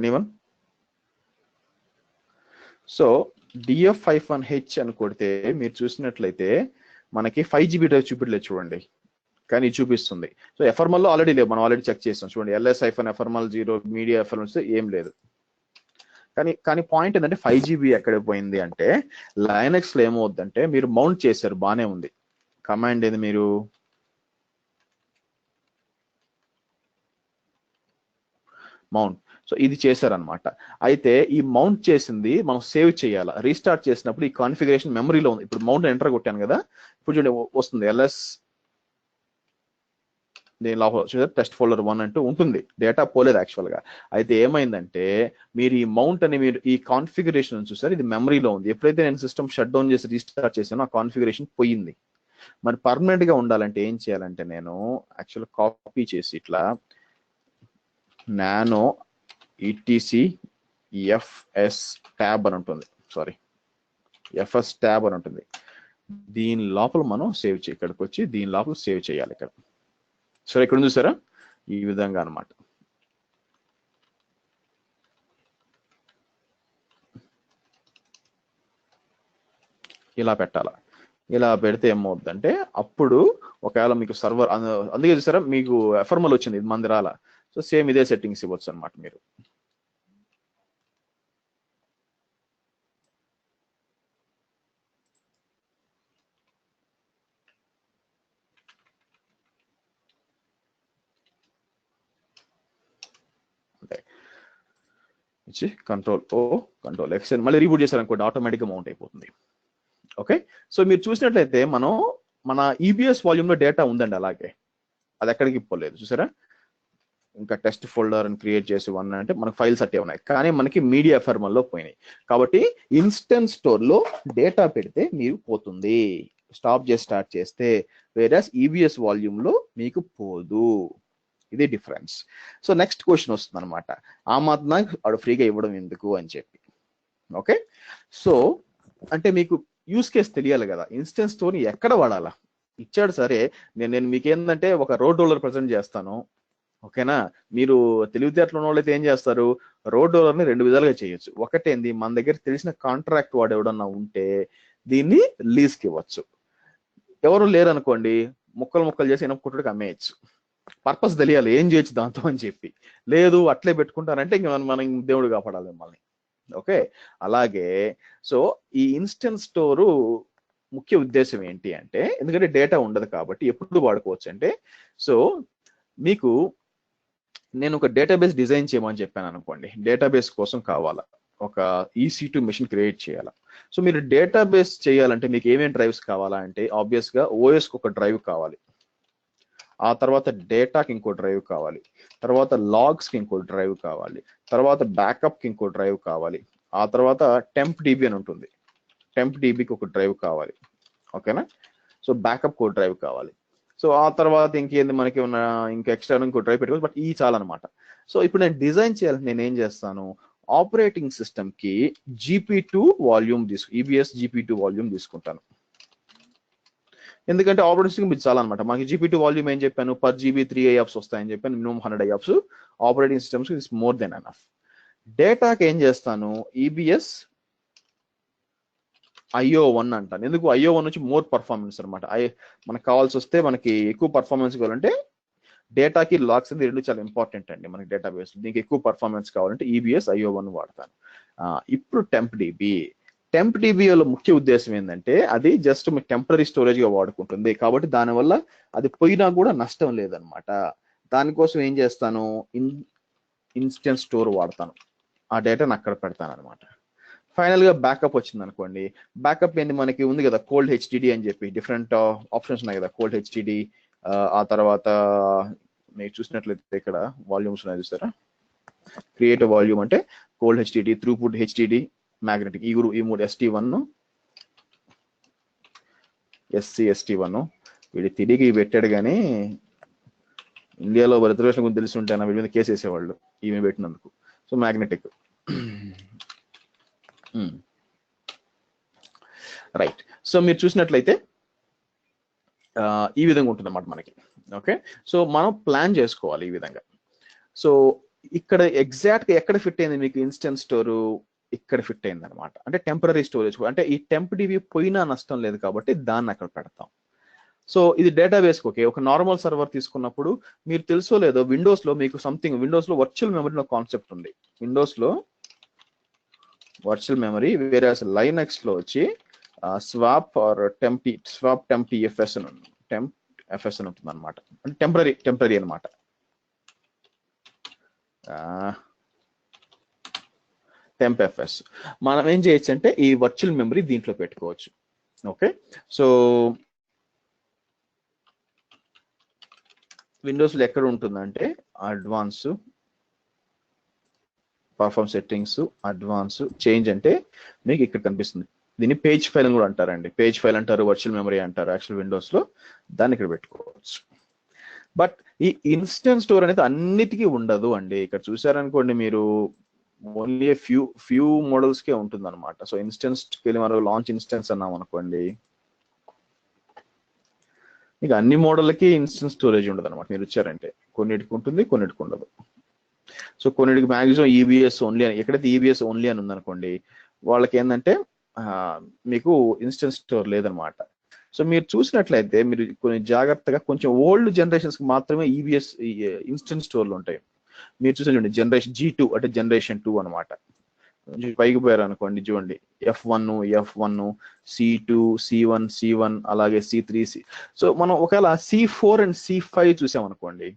ఎనీవన్? సో df-h అని కొడితే మీరు చూసినట్లయితే మనకి 5 GB డ్రైవ్ చూపించలేదు చూడండి, కానీ ఇది చూపిస్తుంది. సో ఎఫ్ఆర్ఎంఎల్లో ఆల్రెడీ లేవు, మనం ఆల్రెడీ చెక్ చేస్తాం చూడండి. LS-FRML 0 మీడియా ఎఫ్ఆర్ఎంఎల్ ఏం లేదు. కానీ పాయింట్ ఏంటంటే 5 GB ఎక్కడ పోయింది అంటే, లైనక్స్ లో ఏమవుద్దంటే మీరు మౌంట్ చేశారు, బానే ఉంది. కమాండ్ ఏది, మీరు మౌంట్, సో ఇది చేశారనమాట. అయితే ఈ మౌంట్ చేసింది మనం సేవ్ చేయాలి. రీస్టార్ట్ చేసినప్పుడు ఈ కాన్ఫిగరేషన్ మెమరీలో ఉంది. ఇప్పుడు మౌంట్ ఎంటర్ కొట్టాను కదా, ఇప్పుడు చూడండి వస్తుంది LS, దీని లోపల చూసారు టెస్ట్ ఫోల్డర్ 1 అంటూ ఉంటుంది, డేటా పోలేదు యాక్చువల్ గా. అయితే ఏమైందంటే మీరు ఈ మౌంట్ అని మీరు ఈ కాన్ఫిగరేషన్ చూసారు, ఇది మెమరీలో ఉంది. ఎప్పుడైతే నేను సిస్టమ్ షట్ డౌన్ చేసి రీస్టార్ట్ చేశానో ఆ కాన్ఫిగరేషన్ పోయింది. మరి పర్మనెంట్ గా ఉండాలంటే ఏం చేయాలంటే, నేను యాక్చువల్ కాపీ చేసి ఇట్లా నానో etc fs tab అని ఉంటుంది, సారీ fs tab అని ఉంటుంది. దీని లోపల మనం సేవ్ చేయాలి, ఇక్కడికి వచ్చి దీని లోపల సేవ్ చేయాలి ఇక్కడ. సరే ఇక్కడ చూసారా ఈ విధంగా అనమాట. ఇలా పెట్టాల, ఇలా పెడితే ఏమవుద్దంటే అప్పుడు ఒకవేళ మీకు సర్వర్, అందుకే చూసారా మీకు ఎఫ్ఆర్ఎంఎల్ వచ్చింది, ఇది మంది రాలా. సో సేమ్ ఇదే సెట్టింగ్స్ ఇవ్వచ్చు అనమాట మీరు. ఇచ్చి Ctrl-O Ctrl-X మళ్ళీ రీబూట్ చేశారనుకోండి, ఆటోమేటిక్గా మౌంట్ అయిపోతుంది. ఓకే, సో మీరు చూసినట్లయితే మన EBS వాల్యూమ్ లో డేటా ఉందండి, అలాగే అది ఎక్కడికి పోలేదు చూసారా. ఇంకా టెస్ట్ ఫోల్డర్ అని క్రియేట్ చేసి 1 అంటే మనకు ఫైల్స్ అట్టే ఉన్నాయి, కానీ మనకి మీడియా ఎఫ్ఆర్ఎంఎల్ లో పోయినాయి. కాబట్టి ఇన్స్టెన్స్ స్టోర్ లో డేటా పెడితే మీరు పోతుంది, స్టాప్ చేసి స్టార్ట్ చేస్తే. వేరస్ EBS వాల్యూమ్ లో మీకు పోదు, ఇది డిఫరెన్స్. సో నెక్స్ట్ క్వశ్చన్ వస్తుంది అనమాట, ఆ మాత్రం వాడు ఫ్రీగా ఇవ్వడం ఎందుకు అని చెప్పి. ఓకే, సో అంటే మీకు యూస్ కేస్ తెలియాలి కదా, ఇన్స్టెన్స్ స్టోర్ ఎక్కడ వాడాలా. ఇచ్చాడు సరే, నేను మీకు ఏంటంటే ఒక రోడ్ రోలర్ ప్రజెంట్ చేస్తాను, ఓకేనా. మీరు తెలివితేటలు ఉన్న వాళ్ళైతే ఏం చేస్తారు, రోడ్ రోలర్ని 2 విధాలుగా చేయొచ్చు. ఒకటేంది, మన దగ్గర తెలిసిన కాంట్రాక్ట్ వాడు ఎవడన్నా ఉంటే దీన్ని లీజ్కి ఇవ్వచ్చు. ఎవరు లేరు అనుకోండి, ముక్కలు చేసి ఇనప అమ్మేయచ్చు. పర్పస్ తెలియాలి ఏం చేయొచ్చు దాంతో అని చెప్పి. లేదు అట్లే పెట్టుకుంటారంటే ఇంక మనం దేవుడు కాపాడాలి మిమ్మల్ని. ఓకే, అలాగే సో ఈ ఇన్స్టెన్స్ స్టోరు ముఖ్య ఉద్దేశం ఏంటి అంటే, ఎందుకంటే డేటా ఉండదు కాబట్టి ఎప్పుడు వాడుకోవచ్చు అంటే, సో మీకు నేను ఒక డేటాబేస్ డిజైన్ చేయమని చెప్పాను అనుకోండి, డేటాబేస్ కోసం కావాలా ఒక EC2 మెషిన్ క్రియేట్ చేయాలా. సో మీరు డేటాబేస్ చేయాలంటే మీకు ఏమేమి డ్రైవ్స్ కావాలా అంటే, ఆబ్వియస్ గా ఓఎస్కి ఒక డ్రైవ్ కావాలి, ఆ తర్వాత డేటాకి ఇంకో డ్రైవ్ కావాలి, తర్వాత లాగ్స్కి ఇంకో డ్రైవ్ కావాలి, తర్వాత బ్యాకప్కి ఇంకో డ్రైవ్ కావాలి, ఆ తర్వాత టెంప్ DB అని ఉంటుంది, టెంప్ DBకి ఒక డ్రైవ్ కావాలి. ఓకేనా, సో బ్యాకప్ కో డ్రైవ్ కావాలి. సో ఆ తర్వాత ఇంకేంది మనకి ఉన్న ఇంకా ఎక్స్ట్రా ఇంకో డ్రైవ్ పెట్టుకోవచ్చు, బట్ ఈ చాలన్నమాట. సో ఇప్పుడు నేను డిజైన్ చేయాలంటే నేను ఏం చేస్తాను, ఆపరేటింగ్ సిస్టమ్ కి GP2 volume EBS GP2 volume తీసుకుంటాను. ఎందుకంటే ఆపరేటింగ్ సిస్టమ్ ఇది చాలా అనమాట. మనకి GP2 వాల్యూమ్ ఏం చెప్పాను, per GB 3 IOPS వస్తాయని చెప్పాను, minimum 100 IOPS. Operating systems is more then enough. డేటాకి ఏం చేస్తాను, EBS IO1 అంటాను. ఎందుకు IO1 నుంచి మోర్ పర్ఫార్మెన్స్ అనమాట. మనకు కావాల్సి వస్తే మనకి ఎక్కువ పర్ఫార్మెన్స్ కావాలంటే డేటాకి లాగ్స్ అనేది రెండు చాలా ఇంపార్టెంట్ అండి మనకి డేటాబేస్. దీనికి ఎక్కువ పర్ఫార్మెన్స్ కావాలంటే EBS IO1 వాడతాను. ఇప్పుడు టెంప్ DB లో ముఖ్య ఉద్దేశం ఏంటంటే, అది జస్ట్ మీ టెంపరీ స్టోరేజ్ గా వాడుకుంటుంది కాబట్టి దానివల్ల అది పోయినా కూడా నష్టం లేదనమాట. దానికోసం ఏం చేస్తాను, ఇన్స్టెన్స్ స్టోర్ వాడతాను, ఆ డేటాను అక్కడ పెడతాను అనమాట. ఫైనల్ గా బ్యాకప్ వచ్చింది అనుకోండి, బ్యాకప్ ఏంటి మనకి ఉంది కదా కోల్డ్ HDD అని చెప్పి డిఫరెంట్ ఆప్షన్స్ ఉన్నాయి కదా, కోల్డ్ HDD, ఆ తర్వాత మీరు చూసినట్లయితే ఇక్కడ వాల్యూమ్స్ ఉన్నాయి చూసారా, క్రియేట్ వాల్యూమ్ అంటే cold HDD, throughput HDD, magnetic, ఈ మూడు ST1 ST1 వీడి తిరిగి పెట్టాడు కానీ ఇండియాలో రిజర్వేషన్ గురించి తెలిసి ఉంటే వీడి మీద కేసు వేసేవాళ్ళు ఈమె పెట్టినందుకు. So magnetic right. సో మీరు చూసినట్లయితే ఈ విధంగా ఉంటుంది అన్నమాట మనకి. ఓకే, సో మనం ప్లాన్ చేసుకోవాలి ఈ విధంగా. సో ఇక్కడ ఎగ్జాక్ట్ గా ఎక్కడ ఫిట్ అయింది మీకు ఇన్స్టెన్స్ స్టోరు, ఇక్కడ ఫిట్ అయింది అనమాట. అంటే టెంపరీ స్టోరేజ్, అంటే ఈ టెంప్ DB పోయినా నష్టం లేదు కాబట్టి దాన్ని అక్కడ పెడతాం. సో ఇది డేటాబేస్ ఓకే. ఒక నార్మల్ సర్వర్ తీసుకున్నప్పుడు మీరు తెలుసో లేదో, విండోస్ లో మీకు విండోస్ లో వర్చువల్ మెమరీ కాన్సెప్ట్ ఉంది. విండోస్ లో వర్చువల్ మెమరీ, వేరే లైనక్స్ లో వచ్చి స్వాప్ టెంప్ TFS అని ఉంటుంది అనమాట. అంటే టెంపరీ అనమాట. టెంప్ FS మనం ఏం చేయొచ్చు అంటే ఈ వర్చువల్ మెమరీ దీంట్లో పెట్టుకోవచ్చు. ఓకే, సో విండోస్ లో ఎక్కడ ఉంటుందంటే advance, perform settings, advance, change అంటే మీకు ఇక్కడ కనిపిస్తుంది. దీన్ని పేజ్ ఫైల్ అని కూడా అంటారండి. పేజ్ ఫైల్ అంటారు, వర్చువల్ మెమరీ అంటారు యాక్చువల్ విండోస్ లో. దాన్ని ఇక్కడ పెట్టుకోవచ్చు. బట్ ఈ ఇన్స్టెన్స్ స్టోర్ అనేది అన్నిటికీ ఉండదు అండి. ఇక్కడ చూసారనుకోండి మీరు, ఓన్లీ ఫ్యూ మోడల్స్ కే ఉంటుంది అనమాట. సో ఇన్స్టెన్స్ వెళ్ళి మనం లాంచ్ ఇన్స్టెన్స్ అన్నాం అనుకోండి, ఇక అన్ని మోడల్కి ఇన్స్టెన్స్ స్టోరేజ్ ఉండదు అనమాట. మీరు వచ్చారంటే కొన్నిటికి ఉంటుంది, కొన్నిటికి ఉండదు. సో కొన్నిటికి మ్యాక్సిమం EBS ఓన్లీ అని, ఎక్కడైతే EBS ఓన్లీ అని ఉందనుకోండి వాళ్ళకి ఏంటంటే మీకు ఇన్స్టెన్స్ స్టోర్ లేదనమాట. సో మీరు చూసినట్లయితే మీరు కొన్ని జాగ్రత్తగా, కొంచెం ఓల్డ్ జనరేషన్స్ కి మాత్రమే EBS ఇన్స్టెన్స్ స్టోర్లు ఉంటాయి. మీరు చూసండి జనరేషన్ G2 అంటే జనరేషన్ 2 అనమాట. పైకి పోయారు అనుకోండి చూడండి, F1, C2, C1, అలాగే C3, సో మనం ఒకవేళ C4 అండ్ C5 చూసామనుకోండి,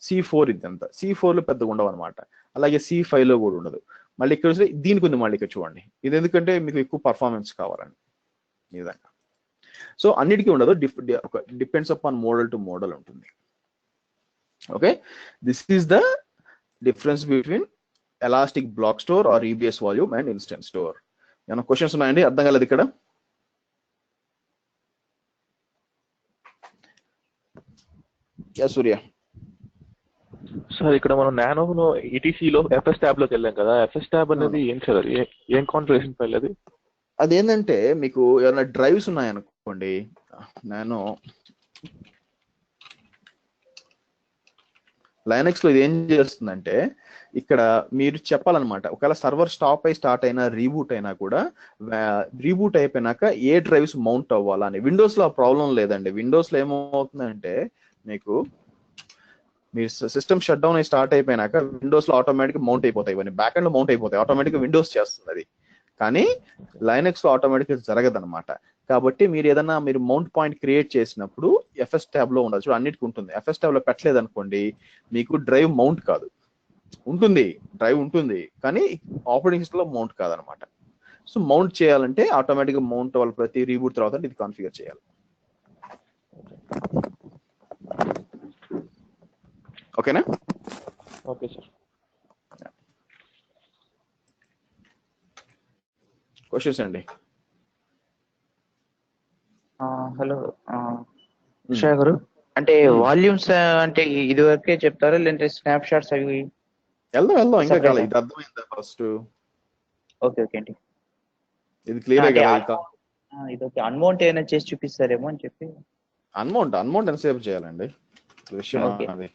C4 ఇదంతా, C4 లో పెద్దగా ఉండవు అనమాట. అలాగే C5 లో కూడా ఉండదు. మళ్ళీ ఇక్కడ చూస్తే దీనికి ఉంది, మళ్ళీ ఇక్కడ చూడండి, ఇది ఎందుకంటే మీకు ఎక్కువ పర్ఫార్మెన్స్ కావాలండి ఈ విధంగా. సో అన్నిటికీ ఉండదు, depends upon model to model ఉంటుంది. Okay, this is the difference between elastic block store or EBS volume and instance store. ఏమైనా క్వశ్చన్స్ ఉన్నాయండి? అర్థం కాలేదు ఇక్కడ? సూర్య సార్ ఇక్కడ మనం నానోలో ETCలో FS ట్యాబ్ లోకి వెళ్ళాం కదా, FS ట్యాబ్ అనేది ఏం సార్, అది ఏం కాన్ఫిగరేషన్ ఫైల్ అది? అదేంటంటే మీకు ఏమైనా డ్రైవ్స్ ఉన్నాయనుకోండి, లైనక్స్ లో ఇది ఏం చేస్తుందంటే ఇక్కడ మీరు చెప్పాలన్నమాట, ఒకవేళ సర్వర్ స్టార్ట్ అయినా రీబూట్ అయినా కూడా రీబూట్ అయిపోయినాక ఏ డ్రైవ్స్ మౌంట్ అవ్వాలని. విండోస్ లో ఆ ప్రాబ్లం లేదండి. విండోస్ లో ఏమవుతుందంటే మీకు మీ సిస్టమ్ షట్ డౌన్ అయి స్టార్ట్ అయిపోయినాక విండోస్ లో ఆటోమేటిక్ మౌంట్ అయిపోతాయి, ఇవన్నీ బ్యాక్ ఎండ్ లో మౌంట్ అయిపోతాయి, ఆటోమేటిక్ విండోస్ చేస్తుంది అది. కానీ లైనక్స్ లో ఆటోమేటిక్ జరగదన్నమాట. కాబట్టి మీరు ఏదైనా మీరు మౌంట్ పాయింట్ క్రియేట్ చేసినప్పుడు ఎఫ్ఎస్ ట్యాబ్ లో ఉండదు, చూడండి అన్నిటికీ ఉంటుంది. ఎఫ్ఎస్ ట్యాబ్ లో పెట్టలేదు అనుకోండి మీకు డ్రైవ్ మౌంట్ కాదు. ఉంటుంది, డ్రైవ్ ఉంటుంది కానీ ఆపరేటింగ్ సిస్టమ్ లో మౌంట్ కాదనమాట. సో మౌంట్ చేయాలంటే ఆటోమేటిక్ గా మౌంట్ అవ్వాలి, ప్రతి రీబూట్ తర్వాత ఇది కాన్ఫిగర్ చేయాలి. ఓకేనా? Okay sir. క్వశ్చన్స్ అండి. హలో ఉషా గారు, అంటే వాల్యూమ్స్ అంటే ఇది వరకే చెప్తారా లేదంటే స్నాప్ షాట్స్ అవి? వెళ్దాం ఇంకా కాలే, ఇది అర్థమైందా ఫస్ట్? ఓకే ఓకే అండి, ఇది క్లియర్ కదా? ఇది ఓకే. అన్మౌంట్ ఏమైనా చేసి చూపిస్తారేమో అని చెప్పి. అన్మౌంట్ ఎంతసేపు చేయాలండి విషయం అది.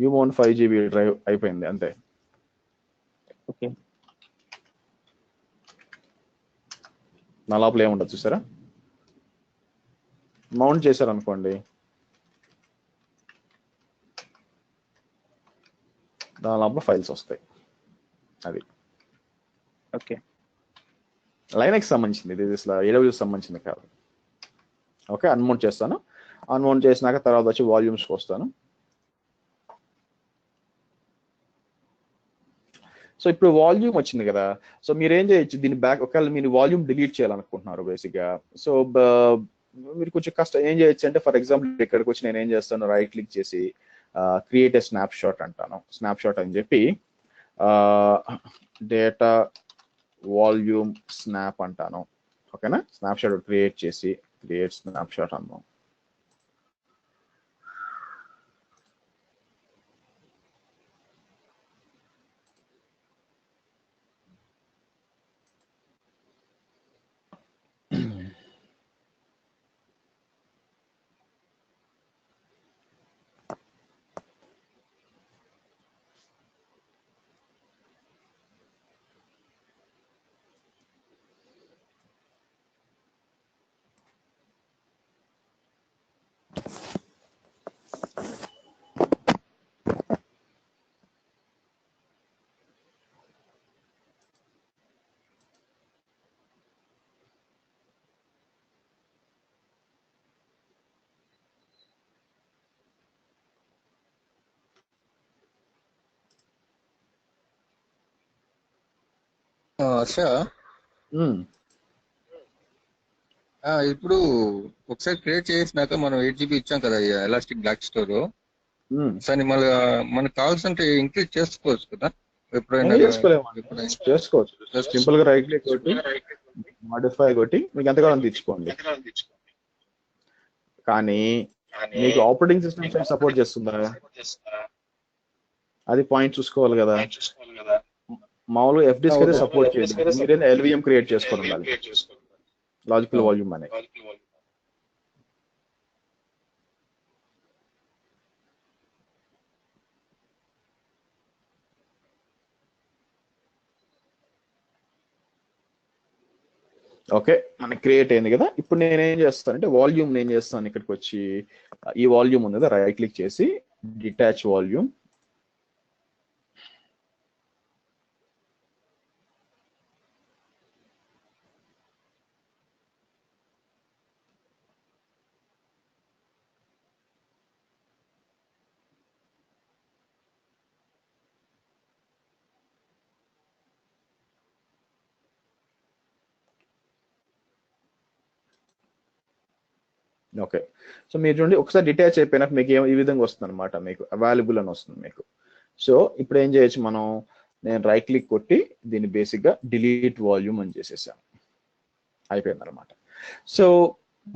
యూమౌంట్ 5 GB డ్రైవ్ అయిపోయింది అంతే. ఓకే, నా లోపల ఏముండదు చూసారా? మౌంట్ చేశారనుకోండి దాని లోపల ఫైల్స్ వస్తాయి. అది ఓకే. లైనక్స్ సంబంధించింది, ఇది అసలు AWS సంబంధించింది కాదు. ఓకే, అన్మౌంట్ చేస్తాను. అన్మౌంట్ చేసినాక తర్వాత వచ్చి వాల్యూమ్స్కి వస్తాను. సో ఇప్పుడు వాల్యూమ్ వచ్చింది కదా, సో మీరు ఏం చేయొచ్చు దీని బ్యాక్, ఒకవేళ మీరు వాల్యూమ్ డిలీట్ చేయాలనుకుంటున్నారు బేసిక్గా, సో మీరు కొంచెం కష్టం ఏం చేయొచ్చు అంటే, ఫర్ ఎగ్జాంపుల్ ఇక్కడికి వచ్చి నేను ఏం చేస్తాను, రైట్ క్లిక్ చేసి క్రియేట్ ఏ స్నాప్ షాట్ అంటాను. స్నాప్ షాట్ అని చెప్పి డేటా వాల్యూమ్ స్నాప్ అంటాను. ఓకేనా? స్నాప్ షాట్ క్రియేట్ చేసి క్రియేట్ స్నాప్ షాట్ అన్నాం. హర్ష, ఇప్పుడు ఒకసారి క్రియేట్ చేసినాక మనం 8 GB ఇచ్చాం కదా ఎలాస్టిక్ బ్లాక్ స్టోర్, దాన్ని మళ్ళీ మనకు కావాల్సింటే ఇంక్రీజ్ చేసుకోవచ్చు కదా ఎప్పుడైనా? చేసుకోవచ్చు. సింపుల్ గా రైట్ క్లిక్ కొట్టి మాడిఫై కొట్టి మీకు ఎంత కావాలని తెచ్చుకోండి. కానీ మీకు ఆపరేటింగ్ సిస్టమ్ సపోర్ట్ చేస్తుందా అది పాయింట్ చూసుకోవాలి కదా. మామూలుగా FDISK అయితే సపోర్ట్ చేయదు, మీరైనా LVM క్రియేట్ చేసుకొని ఉండాలి, లాజికల్ వాల్యూమ్ అనేది. ఓకే, మనకి క్రియేట్ అయింది కదా. ఇప్పుడు నేనేం చేస్తానంటే వాల్యూమ్ నేను చేస్తాను, ఇక్కడికి వచ్చి ఈ వాల్యూమ్ ఉంది కదా, రైట్ క్లిక్ చేసి డిటాచ్ వాల్యూమ్. ఓకే, సో మీరు చూడండి ఒకసారి డిటాచ్ అయిపోయినాక మీకు ఈ విధంగా వస్తుంది అనమాట, మీకు అవైలబుల్ అని వస్తుంది మీకు. సో ఇప్పుడు ఏం చేయొచ్చు మనం, నేను రైట్ క్లిక్ కొట్టి దీన్ని బేసిక్గా డిలీట్ వాల్యూమ్ అని చేసేసాను, అయిపోయింది అనమాట. సో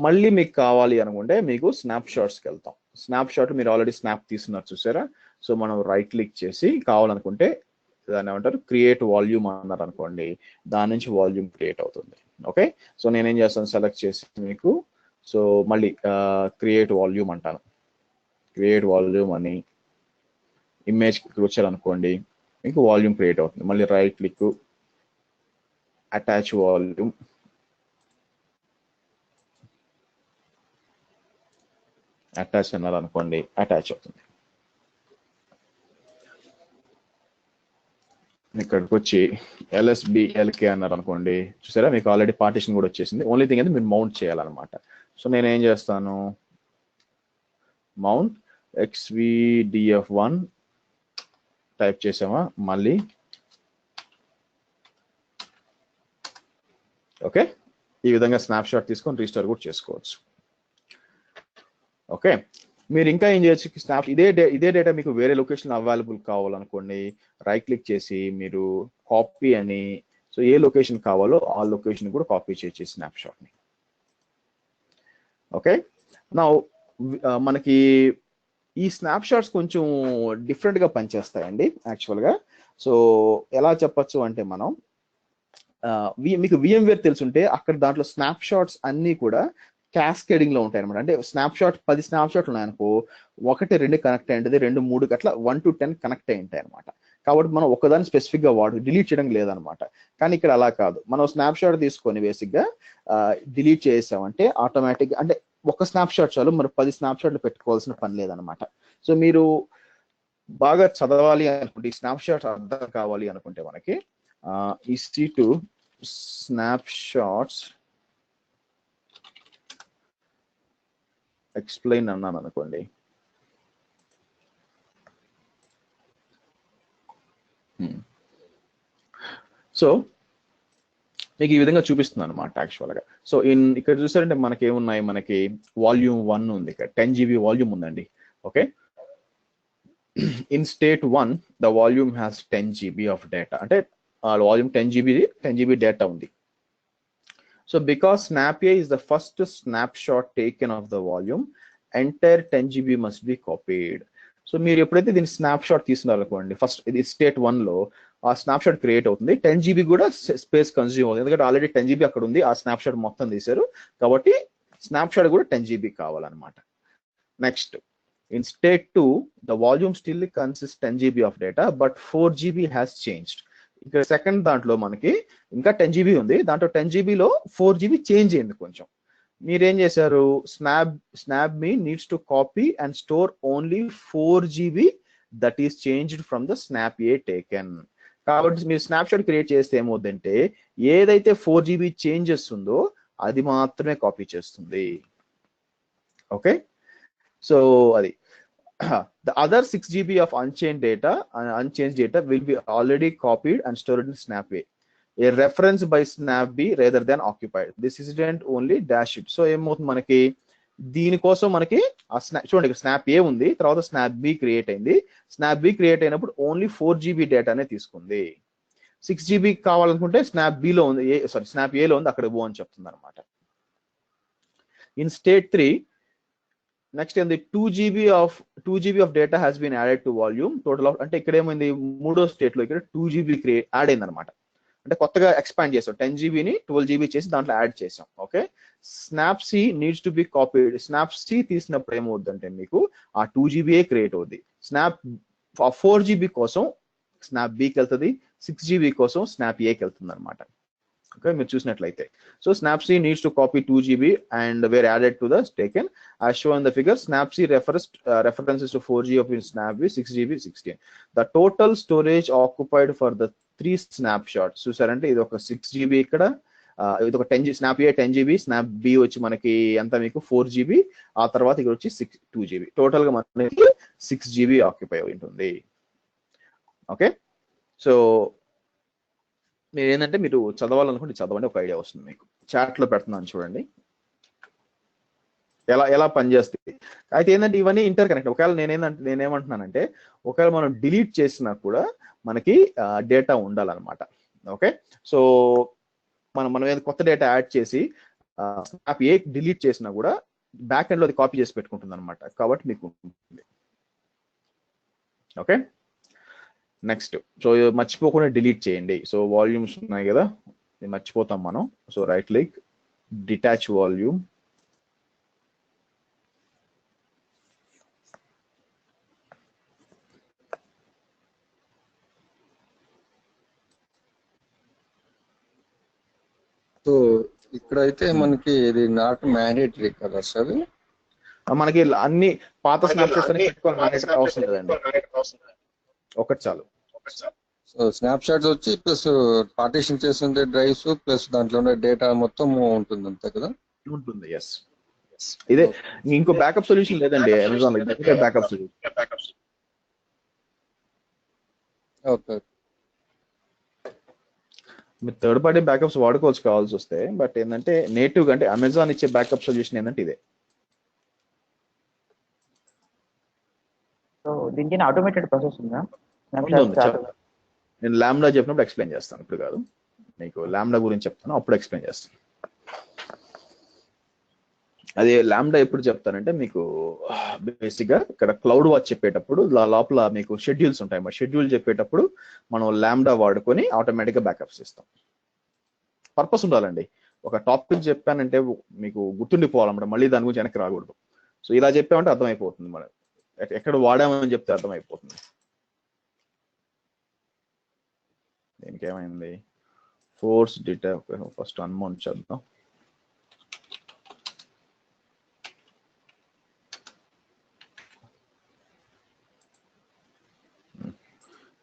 మళ్ళీ మీకు కావాలి అనుకుంటే మీకు స్నాప్ షాట్స్కి వెళ్తాం. స్నాప్ షాట్ మీరు ఆల్రెడీ స్నాప్ తీసుకున్నారు చూసారా. సో మనం రైట్ క్లిక్ చేసి కావాలనుకుంటే దాన్ని ఏమంటారు క్రియేట్ వాల్యూమ్ అన్నారు అనుకోండి, దాని నుంచి వాల్యూమ్ క్రియేట్ అవుతుంది. ఓకే, సో నేనేం చేస్తాను, సెలెక్ట్ చేసి మీకు సో మళ్ళీ క్రియేట్ వాల్యూమ్ అంటాను. క్రియేట్ వాల్యూమ్ అని ఇమేజ్ వచ్చారనుకోండి, మీకు వాల్యూమ్ క్రియేట్ అవుతుంది. మళ్ళీ right click, attach volume, attach అన్నారు అనుకోండి, అటాచ్ అవుతుంది. ఇక్కడికి వచ్చి LSBLK అన్నారు అనుకోండి, చూసారా మీకు ఆల్రెడీ పార్టిషన్ కూడా వచ్చేసింది. ఓన్లీ థింగ్ అయితే మీరు మౌంట్ చేయాలన్నమాట. సో నేనేం చేస్తాను, మౌంట్ XVDF1 టైప్ చేసామా, మళ్ళీ ఓకే, ఈ విధంగా స్నాప్షాట్ తీసుకొని రీస్టోర్ కూడా చేసుకోవచ్చు. ఓకే, మీరు ఇంకా ఏం చేయొచ్చు, ఇదే డేటా మీకు వేరే లొకేషన్ అవైలబుల్ కావాలనుకోండి, రైట్ క్లిక్ చేసి మీరు కాపీ అని, సో ఏ లొకేషన్ కావాలో ఆ లొకేషన్ కూడా కాపీ చేయొచ్చు స్నాప్షాట్ని. ఓకే, నా మనకి ఈ స్నాప్షాట్స్ కొంచెం డిఫరెంట్గా పనిచేస్తాయండి యాక్చువల్గా. సో ఎలా చెప్పచ్చు అంటే, మనం మీకు VMware తెలుసుంటే అక్కడ దాంట్లో స్నాప్షాట్స్ అన్నీ కూడా క్యాస్కేడింగ్ లో ఉంటాయి అనమాట. అంటే 10 స్నాప్షాట్లు ఉన్నాయనుకో, 1, 2 కనెక్ట్ అయి ఉంటుంది, 2, 3 అట్లా 1 to 10 కనెక్ట్ అయి ఉంటాయి అనమాట. కాబట్టి మనం ఒకదాన్ని స్పెసిఫిక్ గా డిలీట్ చేయడం లేదనమాట. కానీ ఇక్కడ అలా కాదు, మనం స్నాప్షాట్ తీసుకొని బేసిక్ గా డిలీట్ చేసామంటే ఆటోమేటిక్, అంటే ఒక స్నాప్షాట్ చాలు, మరి 10 స్నాప్షాట్లు పెట్టుకోవాల్సిన పని లేదనమాట. సో మీరు బాగా చదవాలి అనుకుంటే, ఈ స్నాప్షాట్స్ అర్థం కావాలి అనుకుంటే మనకి EC2 స్నాప్షాట్స్ ఎక్స్ప్లెయిన్ అన్నాను అనుకోండి, సో మీకు ఈ విధంగా చూపిస్తుంది అనమాట యాక్చువల్గా. సో ఇక్కడ చూసారంటే మనకి ఏమున్నాయి, మనకి వాల్యూమ్ 1 ఉంది, ఇక్కడ 10 GB వాల్యూమ్ ఉందండి. Okay, in state 1 the volume has 10 GB of data, అంటే వాల్యూమ్ 10 GB డేటా ఉంది. So because SnapA is the first snapshot taken of the volume, entire 10 GB must be copied. So మీరు ఎప్పుడైతే దీన్ని snapshot తీసుకున్నారనుకోండి, first ఇది state 1 లో ఆ snapshot create అవుతుంది, 10 GB కూడా స్పేస్ కన్స్యూమ్ అవుతుంది, ఎందుకంటే ఆల్రెడీ 10 GB అక్కడ ఉంది, ఆ స్నాప్షాట్ మొత్తం తీశారు కాబట్టి స్నాప్షాట్ కూడా 10 GB కావాలన్నమాట. Next, in state 2 the volume still consist 10 GB of data but 4 GB has changed. ఇక్కడ సెకండ్ దాంట్లో మనకి ఇంకా 10 GB ఉంది, దాంట్లో 10 GB లో 4 GB చేంజ్ అయింది కొంచెం. మీరేం చేశారు, snap B needs to copy and store only 4 GB that is changed from the snap A taken. కాబట్టి మీరు స్నాప్షాట్ క్రియేట్ చేస్తే ఏమవుతుందంటే, ఏదైతే 4 GB చేంజెస్ ఉందో అది మాత్రమే కాపీ చేస్తుంది. ఓకే, సో అది the other 6 GB of unchanged data will be already copied and stored in SnapA. A reference by SnapB rather than occupied. This isn't only dash it. So ఏమవుతుంది మనకి, దీనికోసం మనకి చూడండి స్నాప్ ఏ ఉంది, తర్వాత snap B create అయింది. Snap B create అయినప్పుడు only 4 GB డేటానే తీసుకుంది. 6 GB కావాలనుకుంటే స్నాప్ బిలో ఉంది, స్నాప్ ఏలో ఉంది, అక్కడ పో అని చెప్తుంది అనమాట. ఇన్ స్టేట్ 3 నెక్స్ట్ ఏంది, 2 GB of data has been added to volume total of, అంటే ఇక్కడ ఏమైంది, మూడో స్టేట్ లో ఇక్కడ 2 GB యాడ్ అయింది అనమాట. అంటే కొత్తగా ఎక్స్పాండ్ చేసాం, 10 GBని 12 GB చేసి దాంట్లో యాడ్ చేసాం. Okay, snap C needs to be copied. Snap C తీసినప్పుడు ఏమవుతుందంటే మీకు ఆ 2 GB క్రియేట్ అవుద్ది. 4 GB కోసం స్నాప్ బికి వెళ్తుంది, 6 GB కోసం స్నాప్ ఏకి వెళ్తుంది అనమాట. ఓకే, మీరు చూసినట్లయితే, so snap C needs to copy 2 GB and were added to the taken as shown in the figure. Snap C references to 4 GB of Snap B, 6 GB, 16. The total storage occupied for the 3 snapshots చూసారంటే ఇది ఒక 6 GB, ఇక్కడ ఇది ఒక 10 GB, snap ఏ 10 GB, snap B వచ్చి మనకి ఎంత మీకు 4 GB, ఆ తర్వాత ఇక్కడ వచ్చి 2 GB, టోటల్ గా మనకి 6 GB ఆక్యుపై ఉంటుంది. ఓకే, సో మీరు ఏంటంటే మీరు చదవాలనుకుంటే చదవండి, ఒక ఐడియా వస్తుంది మీకు. చాట్ లో పెడుతున్నాను చూడండి ఎలా పనిచేస్తుంది. అయితే ఏంటంటే ఇవన్నీ ఇంటర్ కనెక్ట్. ఒకవేళ నేనేమంటున్నానంటే, ఒకవేళ మనం డిలీట్ చేసినా కూడా మనకి డేటా ఉండాలన్నమాట. ఓకే, సో మనం కొత్త డేటా యాడ్ చేసి స్నాప్ ఏ డిలీట్ చేసినా కూడా బ్యాక్ ఎండ్ లో అది కాపీ చేసి పెట్టుకుంటుంది అనమాట, కాబట్టి మీకు ఉంటుంది. ఓకే, నెక్స్ట్, సో మర్చిపోకుండా డిలీట్ చేయండి. సో వాల్యూమ్స్ ఉన్నాయి కదా, ఇది మర్చిపోతాం మనం. So right click, detach volume, so ఇక్కడైతే మనకి ఇది నాట్ మ్యాండేటరీ కదా సార్? మనకి అన్ని పాత స్నాప్షాట్స్ అని పెట్టుకోవాలి అవసరం లేదండి, ఒకటి చాలు. సో స్నాప్ షాట్స్ వచ్చి ప్లస్ పార్టీషన్ చేస్తుండే డ్రైవ్స్ ప్లస్ దాంట్లో ఉండే డేటా మొత్తం ఉంటుంది అంతే కదా? ఉంటుంది, ఎస్. ఇదే ఇంకో బ్యాకప్ సొల్యూషన్ లేదండి అమెజాన్ లో, ఇదే బ్యాకప్ సొల్యూషన్. ఓకే, మీరు థర్డ్ పార్టీ బ్యాకప్స్ వాడుకోవచ్చు కావాల్సి వస్తే, బట్ ఏంటంటే నేటివ్ అంటే అమెజాన్ ఇచ్చే బ్యాకప్ సొల్యూషన్ ఏంటంటే ఇదే. సో దీనికి ఆటోమేటెడ్ ప్రాసెస్ ఉందా? నేను లాంబ్డా చెప్పినప్పుడు ఎక్స్ప్లెయిన్ చేస్తాను, ఇప్పుడు కాదు. మీకు లాంబ్డా గురించి చెప్తాను, అప్పుడు ఎక్స్ప్లెయిన్ చేస్తాను. అదే లాంబ్డా ఎప్పుడు చెప్తానంటే మీకు బేసిక్ గా ఇక్కడ క్లౌడ్ వాచ్ చెప్పేటప్పుడు లోపల మీకు షెడ్యూల్స్ ఉంటాయి. మరి షెడ్యూల్ చెప్పేటప్పుడు మనం లాంబ్డా వాడుకొని ఆటోమేటిక్గా బ్యాకప్స్ ఇస్తాం. పర్పస్ ఉండాలండి. ఒక టాపిక్ చెప్పానంటే మీకు గుర్తుండిపోవాలన్నమాట, మళ్ళీ దాని గురించి వెనక్కి రాకూడదు. సో ఇలా చెప్పామంటే అర్థమైపోతుంది, మనం ఎక్కడ వాడామని చెప్తే అర్థమైపోతుంది. దీనికి ఏమైంది, ఫోర్స్ డేటా ఫస్ట్ అన్మౌంట్ చేద్దాం.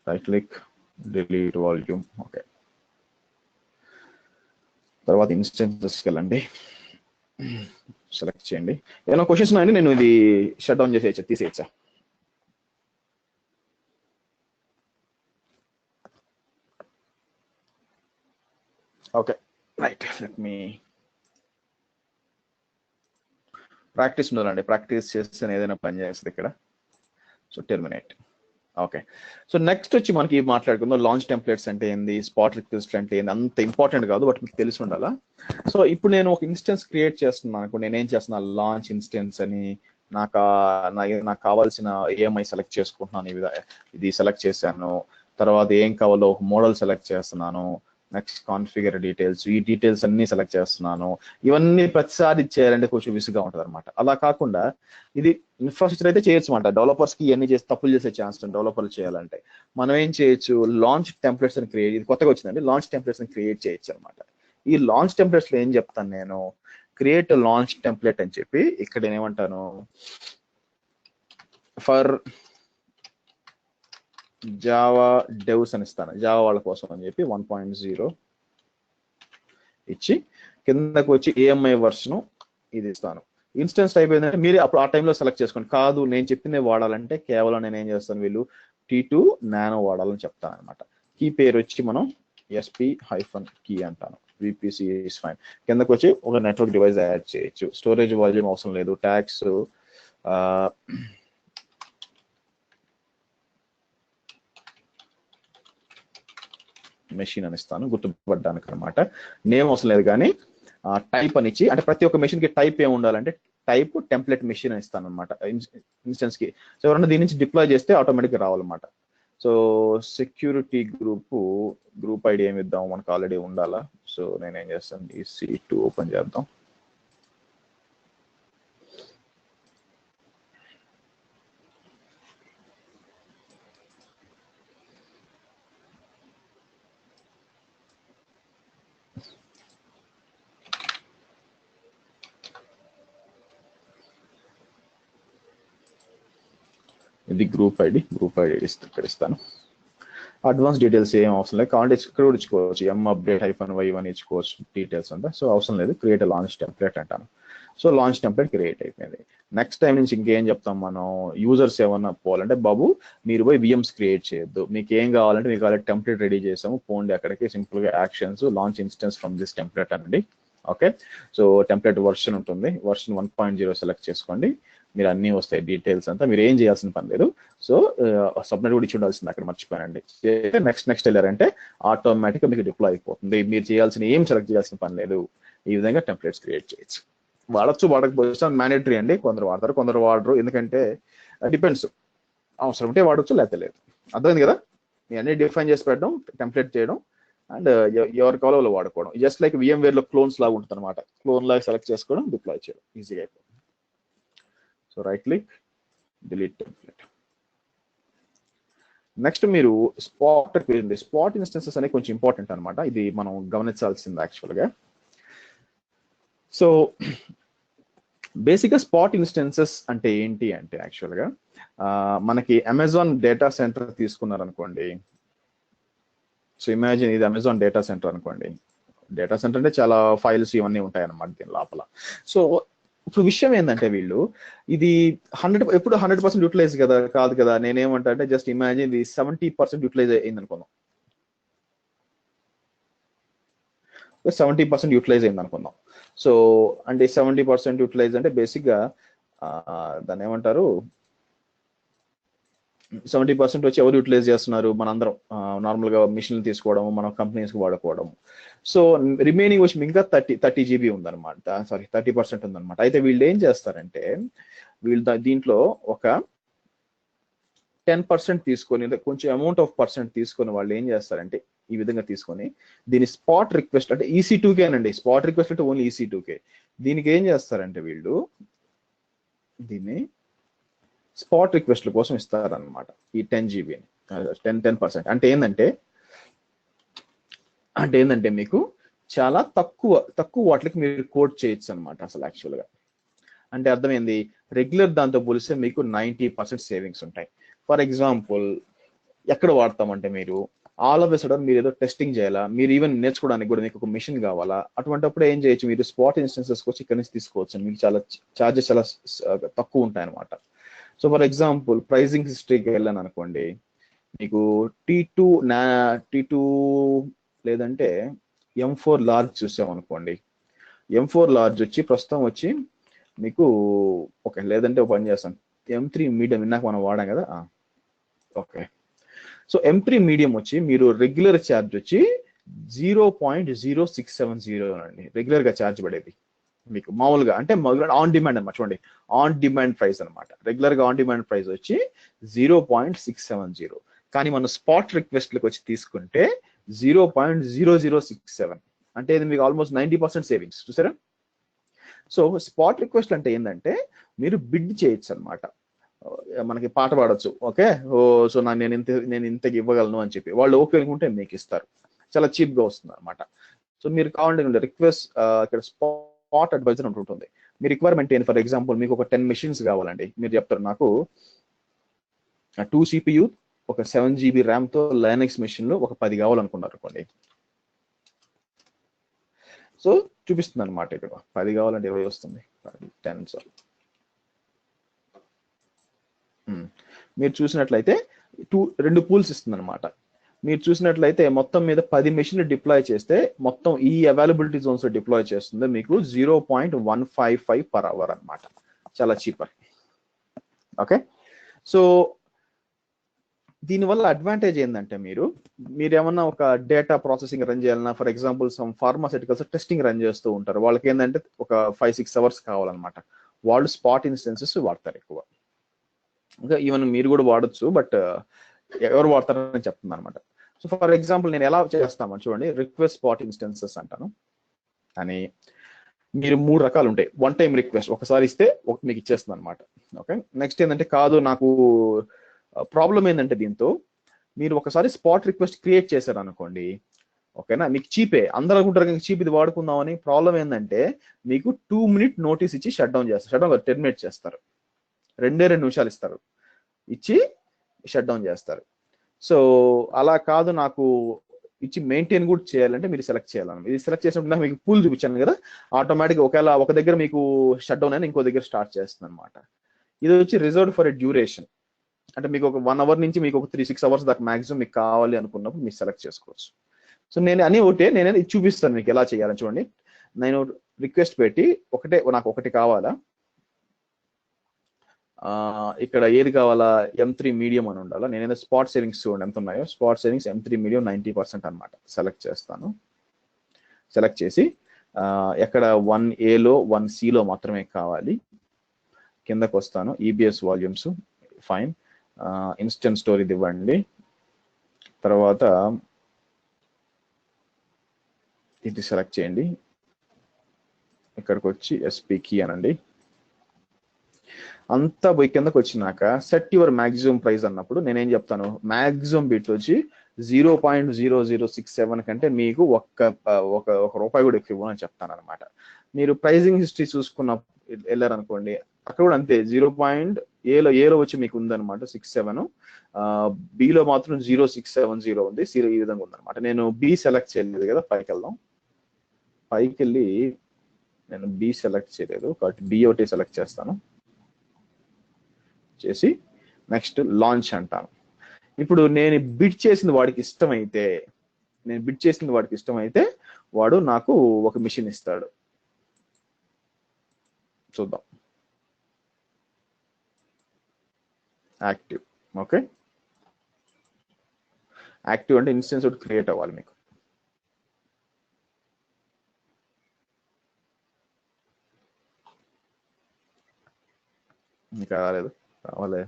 Right click, delete volume. Okay, తర్వాత ఇన్స్టెన్సెస్కి వెళ్ళండి, సెలెక్ట్ చేయండి. ఏమైనా క్వశ్చన్స్ ఉన్నాయండి? నేను ఇది షట్ డౌన్ చేసేయచ్చా, తీసేయచ్చా? ఓకే రైట్, లెట్ మీ ప్రాక్టీస్ ఉండాలండి, ప్రాక్టీస్ చేస్తే ఏదైనా పని చేస్తుంది ఇక్కడ. So terminate. Okay, so next వచ్చి మనకి మాట్లాడుకుందాం లాంచ్ టెంప్లెట్స్ అంటే ఏంది, స్పాట్ రిక్వెస్ట్ అంటే ఏంది. అంత ఇంపార్టెంట్ కాదు, బట్ మీకు తెలిసి ఉండాలా. సో ఇప్పుడు నేను ఒక ఇన్స్టెన్స్ క్రియేట్ చేస్తున్నాను అనుకో, నేనేం చేస్తున్నాను, లాంచ్ ఇన్స్టెన్స్ అని నాకు కావాల్సిన ఏఎంఐ సెలెక్ట్ చేసుకుంటున్నాను. ఇది సెలెక్ట్ చేశాను, తర్వాత ఏం కావాలో ఒక మోడల్ సెలెక్ట్ చేస్తున్నాను, నెక్స్ట్ కాన్ఫిగర్ డీటెయిల్స్, ఈ డీటెయిల్స్ అన్ని సెలెక్ట్ చేస్తున్నాను. ఇవన్నీ ప్రతిసారి చేయాలంటే కొంచెం విసుగా ఉంటుంది అనమాట. అలా కాకుండా ఇది ఇన్ఫ్రాస్ట్రక్చర్ అయితే చేయొచ్చు అనమాట. డెవలపర్స్ కి ఇవన్నీ చేసి తప్పులు చేసే ఛాన్స్ ఉంది. డెవలపర్లు చేయాలంటే మనం ఏం చేయొచ్చు, లాంచ్ టెంప్లెట్స్ అని క్రియేట్, ఇది కొత్తగా వచ్చిందండి, లాంచ్ టెంప్లెట్స్ అని క్రియేట్ చేయొచ్చు అనమాట. ఈ లాంచ్ టెంప్లెట్స్ లో ఏం చెప్తాను నేను, క్రియేట్ లాంచ్ టెంప్లెట్ అని చెప్పి ఇక్కడ నేను ఏమంటాను, ఫర్ జావా డెవ్స్ అని ఇస్తాను, జావా వాళ్ళ కోసం అని చెప్పి 1.0 ఇచ్చి కిందకు వచ్చి ఏఎంఐ వర్షన్ ఇది ఇస్తాను. ఇన్స్టెన్స్ టైప్ ఏంటంటే మీరు అప్పుడు ఆ టైంలో సెలెక్ట్ చేసుకోండి. కాదు నేను చెప్పిందే వాడాలంటే కేవలం నేను ఏం చేస్తాను, వీళ్ళు T2 నానో వాడాలని చెప్తాను అనమాట. కీ పేరు వచ్చి మనం SP-key అంటాను, VPC ఇస్ ఫైన్. కిందకు వచ్చి ఒక నెట్వర్క్ డివైస్ యాడ్ చేయొచ్చు, స్టోరేజ్ వాల్యూమ్ అవసరం లేదు, ట్యాగ్స్ మెషిన్ అని ఇస్తాను గుర్తుపడడానికి అనమాట. నేమ్ అవసరం లేదు, కానీ టైప్ అని ఇచ్చి, అంటే ప్రతి ఒక్క మెషిన్ కి టైప్ ఏమి ఉండాలంటే టైప్ టెంప్లెట్ మెషిన్ అని ఇస్తాను అనమాట ఇన్స్టెన్స్ కి. సో ఎవరన్నా దీని నుంచి డిప్లాయ్ చేస్తే ఆటోమేటిక్గా రావాలన్నమాట. సో సెక్యూరిటీ గ్రూప్ ఐడి ఏమి ఇద్దాం, మనకు ఆల్రెడీ ఉండాలా. సో నేనేం చేస్తాను, EC2 ఓపెన్ చేద్దాం. ఇది గ్రూప్ ఐడి ఇక్కడ ఇస్తాను. అడ్వాన్స్ డీటెయిల్స్ ఏం అవసరం లేదు, కావాలంటే ఇక్కడ కూడా ఇచ్చుకోవచ్చు, update -y1 ఇచ్చుకోవచ్చు డీటెయిల్స్ అంతా. సో అవసరం లేదు, క్రియేట్ లాంచ్ టెంప్లెట్ అంటాను. సో లాంచ్ టెంప్లెట్ క్రియేట్ అయిపోయింది. నెక్స్ట్ టైం నుంచి ఇంకేం చెప్తాం మనం, యూజర్స్ ఏమన్నా పోవాలంటే బాబు మీరు పోయి VMs క్రియేట్ చేయొద్దు, మీకు ఏం కావాలంటే మీకు ఆల్రెడీ టెంప్లెట్ రెడీ చేసాము, పోండి అక్కడికి, సింపుల్ గా actions launch instance from this template అండి. ఓకే, సో టెంప్లెట్ వర్షన్ ఉంటుంది, వర్షన్ 1.0 సెలెక్ట్ చేసుకోండి, మీరు అన్నీ వస్తాయి డీటెయిల్స్ అంతా, మీరు ఏం చేయాల్సిన పని లేదు. సో సబ్నెట్ కూడా ఇచ్చి ఉండాల్సింది, అక్కడ మర్చిపోయానండి. నెక్స్ట్ వెళ్ళారంటే ఆటోమేటిక్గా మీకు డిప్లాయ్ అయిపోతుంది, మీరు చేయాల్సిన ఏం సెలెక్ట్ చేయాల్సిన పని లేదు. ఈ విధంగా టెంప్లెట్స్ క్రియేట్ చేయొచ్చు. వాడచ్చు వాడకపోవచ్చు మ్యాండేటరీ అండి, కొందరు వాడతారు కొందరు వాడరు, ఎందుకంటే డిపెండ్స్, అవసరం ఉంటే వాడచ్చు లేకపోతే లేదు. అర్థమైంది కదా, మీ అన్ని డిఫైన్ చేసి పెట్టడం, టెంప్లెట్ చేయడం, అండ్ ఎవరి కావాలో వాళ్ళు వాడుకోవడం. జస్ట్ లైక్ VMware లో క్లోన్స్ లాగా ఉంటుంది అనమాట. క్లోన్ లాగా సెలెక్ట్ చేసుకోవడం, డిప్లాయ్ చేయడం ఈజీగా అయిపోతుంది. So right click, delete template. Next మీరు స్పాట్ ఇన్స్టెన్సెస్ అనేది కొంచెం ఇంపార్టెంట్ అనమాట. ఇది మనం గమనించాల్సింది యాక్చువల్గా. సో బేసిక్గా స్పాట్ ఇన్స్టెన్సెస్ అంటే ఏంటి అంటే యాక్చువల్గా మనకి అమెజాన్ డేటా సెంటర్ తీసుకున్నారనుకోండి. సో ఇమాజిన్ ఇది అమెజాన్ డేటా సెంటర్ అనుకోండి. డేటా సెంటర్ అంటే చాలా ఫైల్స్ ఇవన్నీ ఉంటాయి అన్నమాట దీని లోపల. సో ఇప్పుడు విషయం ఏంటంటే వీళ్ళు ఇది 100% యూటిలైజ్ కాదు కదా. నేనేమంటా అంటే జస్ట్ ఇమాజిన్ ఇది 70% యూటిలైజ్ అయింది అనుకుందాం. 70% యూటిలైజ్ అయింది అనుకుందాం. సో అంటే 70% యూటిలైజ్ అంటే బేసిక్గా దాన్ని ఏమంటారు, 70% వచ్చి ఎవరు యూటిలైజ్ చేస్తున్నారు, మనందరం నార్మల్గా మిషన్లు తీసుకోవడం, మన కంపెనీస్కి వాడుకోవడం. సో రిమైనింగ్ వచ్చి ఇంకా 30 GB ఉందన్నమాట. సారీ 30% ఉందన్నమాట. అయితే వీళ్ళు ఏం చేస్తారంటే వీళ్ళు దీంట్లో ఒక 10% తీసుకొని, కొంచెం అమౌంట్ ఆఫ్ పర్సెంట్ తీసుకొని వాళ్ళు ఏం చేస్తారంటే ఈ విధంగా తీసుకొని దీని స్పాట్ రిక్వెస్ట్ అంటే EC2K అనండి. స్పాట్ రిక్వెస్ట్ అంటే ఓన్లీ EC2K. దీనికి ఏం చేస్తారంటే వీళ్ళు దీన్ని స్పాట్ రిక్వెస్ట్ల కోసం ఇస్తారనమాట ఈ 10 GB 10%. అంటే ఏంటంటే మీకు చాలా తక్కువ వాటికి మీరు కోడ్ చేయొచ్చు అనమాట అసలు యాక్చువల్గా. అంటే అర్థమైంది, రెగ్యులర్ దాంతో పోలిస్తే మీకు 90% సేవింగ్స్ ఉంటాయి. ఫర్ ఎగ్జాంపుల్ ఎక్కడ వాడతామంటే మీరు ఆల్ ఆఫ్ ఎ సడన్ మీరు ఏదో టెస్టింగ్ చేయాలా, మీరు ఈవెన్ నేర్చుకోవడానికి కూడా మీకు ఒక మిషన్ కావాలా, అటువంటిప్పుడు ఏం చేయొచ్చు, మీరు స్పాట్ ఇన్స్టెన్సెస్ వచ్చి ఇక్కడ నుంచి తీసుకోవచ్చు. మీకు చాలా చార్జెస్ చాలా తక్కువ ఉంటాయి అనమాట. సో ఫర్ ఎగ్జాంపుల్ ప్రైజింగ్ హిస్టరీకి వెళ్ళాను అనుకోండి, మీకు T2 లేదంటే M4 లార్జ్ చూసామనుకోండి. M4 లార్జ్ వచ్చి ప్రస్తుతం వచ్చి మీకు ఓకే, లేదంటే ఒక పని చేస్తాను, M3 మీడియం ఇందాక మనం వాడాం కదా. ఓకే, సో M3 మీడియం వచ్చి మీరు రెగ్యులర్ ఛార్జ్ వచ్చి 0.0670 అండి రెగ్యులర్గా ఛార్జ్ పడేది మీకు. మామూలుగా అంటే ఆన్ డిమాండ్ అనమాట. చూడండి, ఆన్ డిమాండ్ ప్రైస్ అనమాట. రెగ్యులర్గా ఆన్ డిమాండ్ ప్రైస్ వచ్చి 0.670. కానీ మన స్పాట్ రిక్వెస్ట్లకు వచ్చి తీసుకుంటే 0.0067. అంటే ఇది మీకు ఆల్మోస్ట్ 90% సేవింగ్స్. చూసారా? సో స్పాట్ రిక్వెస్ట్ అంటే ఏంటంటే మీరు బిడ్ చేయొచ్చు అనమాట. మనకి పాట పాడొచ్చు, ఓకే, సో నేను ఇంతకి ఇవ్వగలను అని చెప్పి వాళ్ళు ఓకే అనుకుంటే మీకు ఇస్తారు. చాలా చీప్గా వస్తుంది అనమాట. సో మీరు కావాలంటే రిక్వెస్ట్ ఇక్కడ స్పాట్ అడ్వైజర్ ఉంటుంది. మీ రిక్వైర్మెంట్ ఏంటి? ఫర్ ఎగ్జాంపుల్ మీకు ఒక 10 మెషిన్స్ కావాలండి. మీరు చెప్తారు నాకు 2 CPU, ఒక 7 GB ర్యామ్తో లైనక్స్ మెషిన్లు ఒక 10 కావాలనుకున్నారు అనుకోండి. సో చూపిస్తుంది అనమాట. ఇక్కడ 10 కావాలంటే 20 వస్తుంది. 10 సార్ మీరు చూసినట్లయితే 2 పూల్స్ ఇస్తుంది అనమాట. మీరు చూసినట్లయితే మొత్తం మీద 10 మెషిన్లు డిప్లాయ్ చేస్తే మొత్తం ఈ అవైలబిలిటీ జోన్స్ డిప్లాయ్ చేస్తుంది మీకు 0.155 per hour అనమాట. చాలా చీపర్. ఓకే, సో దీనివల్ల అడ్వాంటేజ్ ఏంటంటే మీరు ఏమన్నా ఒక డేటా ప్రాసెసింగ్ రన్ చేయాలన్నా, for example some pharmaceuticals testing run చేస్తూ ఉంటారు. వాళ్ళకి ఏంటంటే ఒక 5-6 hours కావాలన్నమాట. వాళ్ళు స్పాట్ ఇన్స్టెన్సెస్ వాడతారు ఎక్కువ. ఇంకా ఈవెన్ మీరు కూడా వాడచ్చు, బట్ ఎవరు వాడతారని చెప్తుంది అనమాట. సో ఫర్ ఎగ్జాంపుల్ నేను ఎలా చేస్తామని చూడండి, రిక్వెస్ట్ స్పాట్ ఇన్స్టెన్సెస్ అంటాను. అని మీరు 3 రకాలు ఉంటాయి. వన్ టైం రిక్వెస్ట్ ఒకసారి ఇస్తే మీకు ఇచ్చేస్తుంది అనమాట. ఓకే, నెక్స్ట్ ఏంటంటే కాదు నాకు ప్రాబ్లం ఏంటంటే దీంతో మీరు ఒకసారి స్పాట్ రిక్వెస్ట్ క్రియేట్ చేశారు అనుకోండి, ఓకేనా, మీకు చీపే. అందరూ అనుకుంటారు చీప్ ఇది వాడుకుందామని. ప్రాబ్లం ఏంటంటే మీకు 2 minute నోటీస్ ఇచ్చి షట్ డౌన్ టెర్మినేట్ చేస్తారు. 2 నిమిషాలు ఇస్తారు, ఇచ్చి షట్ డౌన్ చేస్తారు. సో అలా కాదు, నాకు ఇచ్చి మెయింటైన్ కూడా చేయాలంటే మీరు సెలెక్ట్ చేయాలన్నమాట. ఇది సెలెక్ట్ చేసినప్పుడు మీకు పూల్ చూపించాను కదా, ఆటోమేటిక్గా ఒకవేళ ఒక దగ్గర మీకు షట్ డౌన్ అయినా ఇంకో దగ్గర స్టార్ట్ చేస్తుంది అనమాట. ఇది వచ్చి రిజర్వ్డ్ ఫర్ ఎ డ్యూరేషన్. అంటే మీకు ఒక 1 hour నుంచి మీకు ఒక 3-6 hours దాకా మాక్సిమం మీకు కావాలి అనుకున్నప్పుడు మీరు సెలెక్ట్ చేసుకోవచ్చు. సో నేను ఇది చూపిస్తాను మీకు ఎలా చేయాలని. చూడండి, నేను రిక్వెస్ట్ పెట్టి నాకు ఒకటి కావాలా, ఇక్కడ ఏది కావాలా, M3 మీడియం అని ఉండాలా. నేనేదో స్పాట్ సేవింగ్స్ చూడండి ఎంత ఉన్నాయో. స్పాట్ సేవింగ్స్ M3 మీడియం 90% అనమాట. సెలెక్ట్ చేస్తాను. సెలెక్ట్ చేసి ఎక్కడ 1Aలో 1Cలో మాత్రమే కావాలి. కిందకు వస్తాను, EBS volumes, fine, instant storage ఇవ్వండి. తర్వాత ఇది సెలెక్ట్ చేయండి, ఇక్కడికి వచ్చి ఎస్పీ కీ అనండి. అంతా పోయి కిందకు వచ్చినాక సెట్ యువర్ మ్యాక్సిమం ప్రైస్ అన్నప్పుడు నేనేం చెప్తాను, మ్యాక్సిమం బిట్ వచ్చి 0.0067 కంటే మీకు ఒక రూపాయి కూడా ఎక్కువ ఇవ్వని చెప్తాను అనమాట. మీరు ప్రైజింగ్ హిస్టరీ చూసుకున్న వెళ్ళారనుకోండి, అక్కడ కూడా అంతే 0.ఏలో వచ్చి మీకు ఉందన్నమాట 67, బిలో మాత్రం 0670 ఉంది, ఈ విధంగా ఉందన్నమాట. నేను బి సెలెక్ట్ చేయలేదు కదా, పైకి వెళ్దాం. పైకి వెళ్ళి నేను బి సెలెక్ట్ చేయలేదు కాబట్టి బి ఒకటి సెలెక్ట్ చేస్తాను, చేసి నెక్స్ట్ లాంచ్ అంటాను. ఇప్పుడు నేను బిడ్ చేసింది వాడికి ఇష్టమైతే వాడు నాకు ఒక మిషన్ ఇస్తాడు. చూద్దాం, యాక్టివ్. ఓకే, యాక్టివ్ అంటే ఇన్స్టెన్స్ ఒకటి క్రియేట్ అవ్వాలి మీకు. ఇంకా రాలేదు, రావాలి.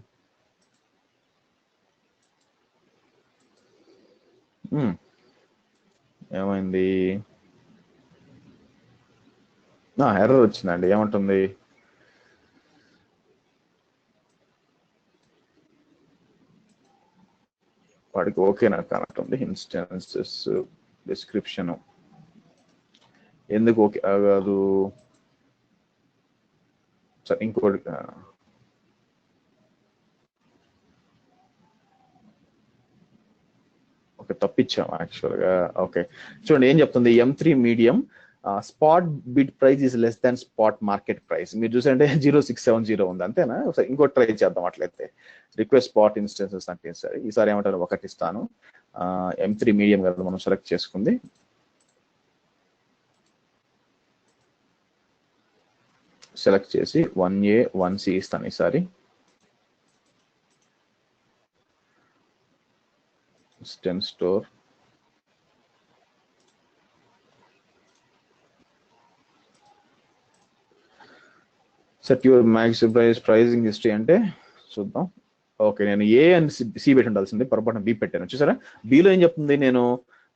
ఏమైంది, ఎర్రర్ వచ్చిందండి. ఏమంటుంది, వాడికి ఓకే నాకు కనెక్ట్ ఇన్స్టెన్సెస్ డిస్క్రిప్షన్ ఎందుకు ఓకే కాదు, సరే ఇంకోటి ఓకే తప్పించాం యాక్చువల్గా. ఓకే చూడండి ఏం చెప్తుంది, M3 medium spot bid price is less than spot market price. మీరు చూసారంటే 0670 ఉంది, అంతేనా? ఒకసారి ఇంకోటి ట్రై చేద్దాం. అట్లయితే రిక్వెస్ట్ స్పాట్ ఇన్స్టెన్సెస్ అంటే సరే, ఈసారి ఏమంటారు, ఒకటి ఇస్తాను. M3 మీడియం కదా మనం సెలెక్ట్ చేసుకుంది, సెలెక్ట్ చేసి 1A 1C ఇస్తాను ఈసారి. Stem store set your maximum price, pricing history అంటే చూద్దాం. ఓకే, నేను ఏ అండ్ సి పెట్టి ఉండాల్సింది, పొరపాటున బి పెట్టాను. చూసారా, బిలో ఏం చెప్తుంది, నేను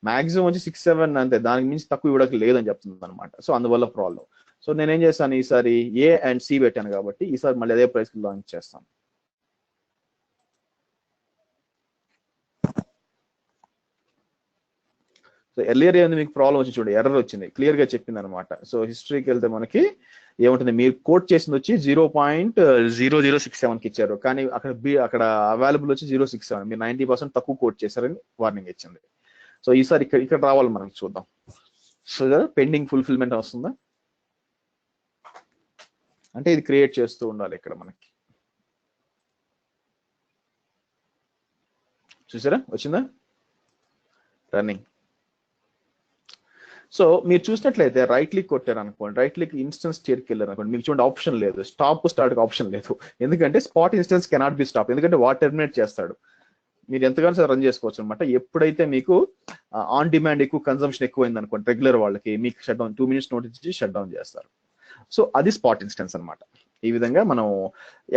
మాక్సిమం వచ్చి 67 అంతే, దానికి మించి తక్కువ ఇవ్వడానికి లేదని చెప్తుంది అనమాట. సో అందువల్ల ప్రాబ్లం. సో నేనేం చేస్తాను, ఈసారి ఏ అండ్ సి పెట్టాను కాబట్టి ఈసారి మళ్ళీ అదే ప్రైస్కి లాంచ్ చేస్తాను. సో ఎర్లియర్ ఏమైంది, మీకు ప్రాబ్లం వచ్చి చూడండి, ఎర్రర్ వచ్చింది, క్లియర్ గా చెప్పింది అనమాట. సో హిస్టరీకి వెళ్తే మనకి ఏముంటుంది, మీరు కోట్ చేసింది వచ్చి 0.0067కి ఇచ్చారు, కానీ అక్కడ అవైలబుల్ వచ్చి 067, మీరు 90% తక్కువ కోట్ చేశారని వార్నింగ్ ఇచ్చింది. సో ఈసారి ఇక్కడ రావాలి మనకి, చూద్దాం. సో పెండింగ్ ఫుల్ఫిల్మెంట్ వస్తుందా అంటే ఇది క్రియేట్ చేస్తూ ఉండాలి ఇక్కడ మనకి. చూసారా వచ్చిందా, రన్నింగ్. సో మీరు చూసినట్లయితే రైట్ క్లిక్ కొట్టారు అనుకోండి, రైట్ క్లిక్ ఇన్స్టెన్స్ స్టేర్కి వెళ్ళారు అనుకోండి, మీకు చూడండి ఆప్షన్ లేదు, స్టాప్ స్టార్ట్ ఆప్షన్ లేదు. ఎందుకంటే spot instance cannot be stop, ఎందుకంటే వాడు టెర్మినేట్ చేస్తాడు. మీరు ఎంతగానో సరే రన్ చేసుకోవచ్చు అనమాట. ఎప్పుడైతే మీకు ఆన్ డిమాండ్ ఎక్కువ, కన్సంప్షన్ ఎక్కువైంది అనుకోండి, రెగ్యులర్ వాళ్ళకి మీకు షట్ డౌన్ 2 minutes నోటీస్ ఇచ్చి షట్ డౌన్ చేస్తారు. సో అది స్పాట్ ఇన్స్టెన్స్ అనమాట. ఈ విధంగా మనం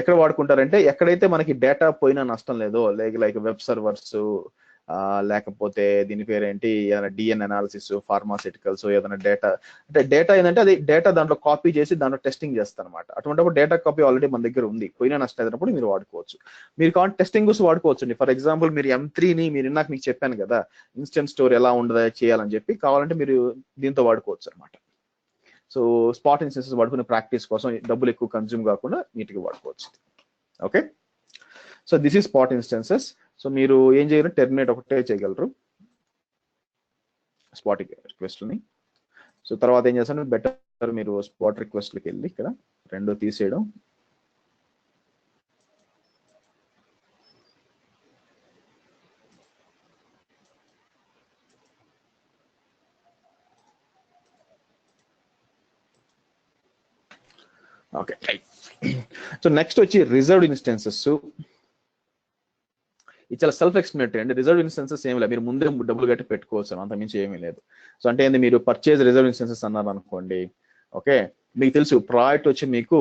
ఎక్కడ వాడుకుంటారంటే, ఎక్కడైతే మనకి డేటా పోయినా నష్టం లేదో, లైక్ వెబ్ సర్వర్స్, లేకపోతే దీని పేరేంటి, ఏదైనా డిఎన్ అనాలిసిస్, ఫార్మాసిటికల్స్, ఏదైనా డేటా అంటే డేటా ఏంటంటే అది డేటా దాంట్లో కాపీ చేసి దాంట్లో టెస్టింగ్ చేస్తాను అనమాట. అటువంటిప్పుడు డేటా కాపీ ఆల్రెడీ మన దగ్గర ఉంది, పోయినా నష్టం అయినప్పుడు మీరు వాడుకోవచ్చు. మీరు కావాలి టెస్టింగ్ కోసం వాడుకోవచ్చు. ఫర్ ఎగ్జాంపుల్ మీరు M3ని మీరు ఇందాక మీకు చెప్పాను కదా, ఇన్స్టెన్స్ స్టోర్ ఎలా ఉండదా చేయాలని చెప్పి, కావాలంటే మీరు దీంతో వాడుకోవచ్చు అనమాట. సో స్పాట్ ఇన్స్టెన్సెస్ వాడుకునే ప్రాక్టీస్ కోసం, డబ్బులు ఎక్కువ కన్జ్యూమ్ కాకుండా నీట్గా వాడుకోవచ్చు. Okay, so this is spot instances. So మీరు ఏం చేయరు, టెర్మినేట్ ఒకటే చేయగలరు స్పాట్ రిక్వెస్ట్ని. సో తర్వాత ఏం చేస్తాను, బెటర్ మీరు స్పాట్ రిక్వెస్ట్లకి వెళ్ళి ఇక్కడ 2 తీసేయడం, ఓకే. సో నెక్స్ట్ వచ్చి రిజర్వ్డ్ ఇన్స్టెన్సెస్. ఇది చాలా సెల్ఫ్ ఎక్స్ప్లెనేటరీ అండి. రిజర్వ్ ఇన్స్టెన్సెస్ ఏమి లేదు, మీరు ముందే డబ్బులు కట్టి పెట్టుకోవచ్చు, అంతమించి ఏమీ లేదు. సో అంటే ఏంది, మీరు పర్చేజ్ రిజర్వ్ ఇన్స్టెన్సెస్ అన్నారు అనుకోండి, ఓకే, మీకు తెలుసు ప్రాజెక్ట్ వచ్చి మీకు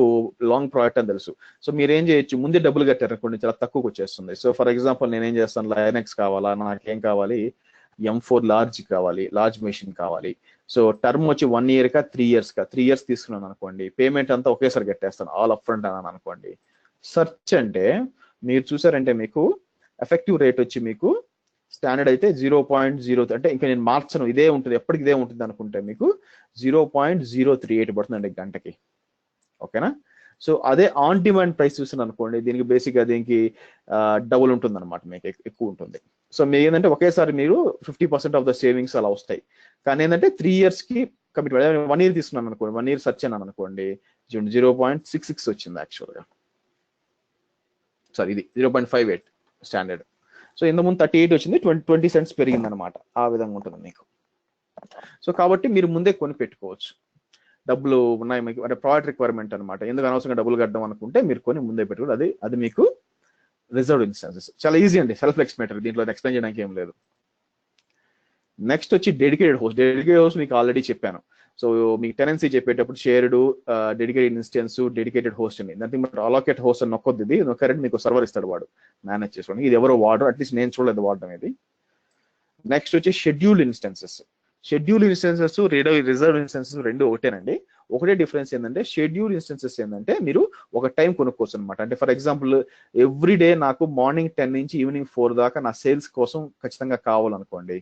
లాంగ్ ప్రాజెక్ట్ అని తెలుసు. సో మీరు ఏం చేయొచ్చు, ముందే డబ్బులు కట్టారు అనుకోండి, చాలా తక్కువకి వచ్చేస్తుంది. సో ఫర్ ఎగ్జాంపుల్ నేను ఏం చేస్తాను, లైనెక్స్ కావాలా, నాకేం కావాలి, M4 లార్జ్ కావాలి, లార్జ్ మెషిన్ కావాలి, సో టర్మ్ వచ్చి 1 year కా 3 years కా 3 years తీసుకున్నాను అనుకోండి, పేమెంట్ అంతా ఒకేసారి కట్టేస్తాను ఆల్ అప్ ఫ్రంట్ అని అనుకోండి. సెర్చ్ అంటే మీరు చూసారంటే మీకు ఎఫెక్టివ్ రేట్ వచ్చి మీకు స్టాండర్డ్ అయితే 0.0 అంటే ఇంకా నేను మార్చను, ఇదే ఉంటుంది ఎప్పటికి ఇదే ఉంటుంది అనుకుంటే మీకు 0.038 పడుతుందండి గంటకి. ఓకేనా? సో అదే ఆన్ డిమాండ్ ప్రైస్ చూసాను అనుకోండి, దీనికి బేసిక్గా దీనికి డబుల్ ఉంటుంది అనమాట, మీకు ఎక్కువ ఉంటుంది. సో మీరు ఏంటంటే ఒకేసారి మీరు 50% ఆఫ్ ద సేవింగ్స్ అలా వస్తాయి. కానీ ఏంటంటే 3 years కి కమిట్ 1 year తీసుకున్నాను అనుకోండి, 1 year సెర్చ్ అన్నాను అనుకోండి 0.66 వచ్చింది యాక్చువల్గా. సారీ ఇది 0.58 స్టాండర్డ్. సో ఇంతకుముందు 38 వచ్చింది, 20 cents పెరిగింది అనమాట. ఆ విధంగా ఉంటుంది మీకు. సో కాబట్టి మీరు ముందే కొని పెట్టుకోవచ్చు, డబ్బులు ఉన్నాయి మీకు అంటే ప్రోడక్ట్ రిక్వైర్మెంట్ అనమాట, ఎందుకు అనవసరంగా డబ్బులు కట్టడం అనుకుంటే మీరు కొని ముందే పెట్టుకోండి. అది మీకు రిజర్వ్డ్ ఇన్స్టెన్సెస్. చాలా ఈజీ అండి, సెల్ఫ్ ఎక్స్ప్లెనేటరీ, దీంట్లో ఎక్స్ప్లెయిన్ చేయడానికి ఏం లేదు. నెక్స్ట్ వచ్చి డెడికేటెడ్ హోస్ట్. డెడికేటెడ్ హోస్ట్ మీకు ఆల్రెడీ చెప్పాను. సో మీకు టెనెన్సీ చెప్పేటప్పుడు shared, dedicated instance, dedicated host అని, దానికి మీరు అలోకేట్ హోస్ట్ అని నొక్కొద్ది, ఇది నొక్కారంటే మీకు సర్వర్ ఇస్తాడు వాడు మేనేజ్ చేసుకోండి. ఇది ఎవరో వాడరు, అట్లీస్ట్ నేను చూడలేదు వాడడం ఇది. నెక్స్ట్ వచ్చి scheduled instances. Schedule instances, reserve instances రెండు ఒకటేనండి. ఒకటే డిఫరెన్స్ ఏంటంటే షెడ్యూల్ ఇన్స్టెన్సెస్ ఏంటంటే మీరు ఒక టైం కొనుక్కోవచ్చు అనమాట. అంటే ఫర్ ఎగ్జాంపుల్ ఎవ్రీ డే నాకు మార్నింగ్ 10 నుంచి ఈవినింగ్ 4 దాకా నా సేల్స్ కోసం ఖచ్చితంగా కావాలనుకోండి.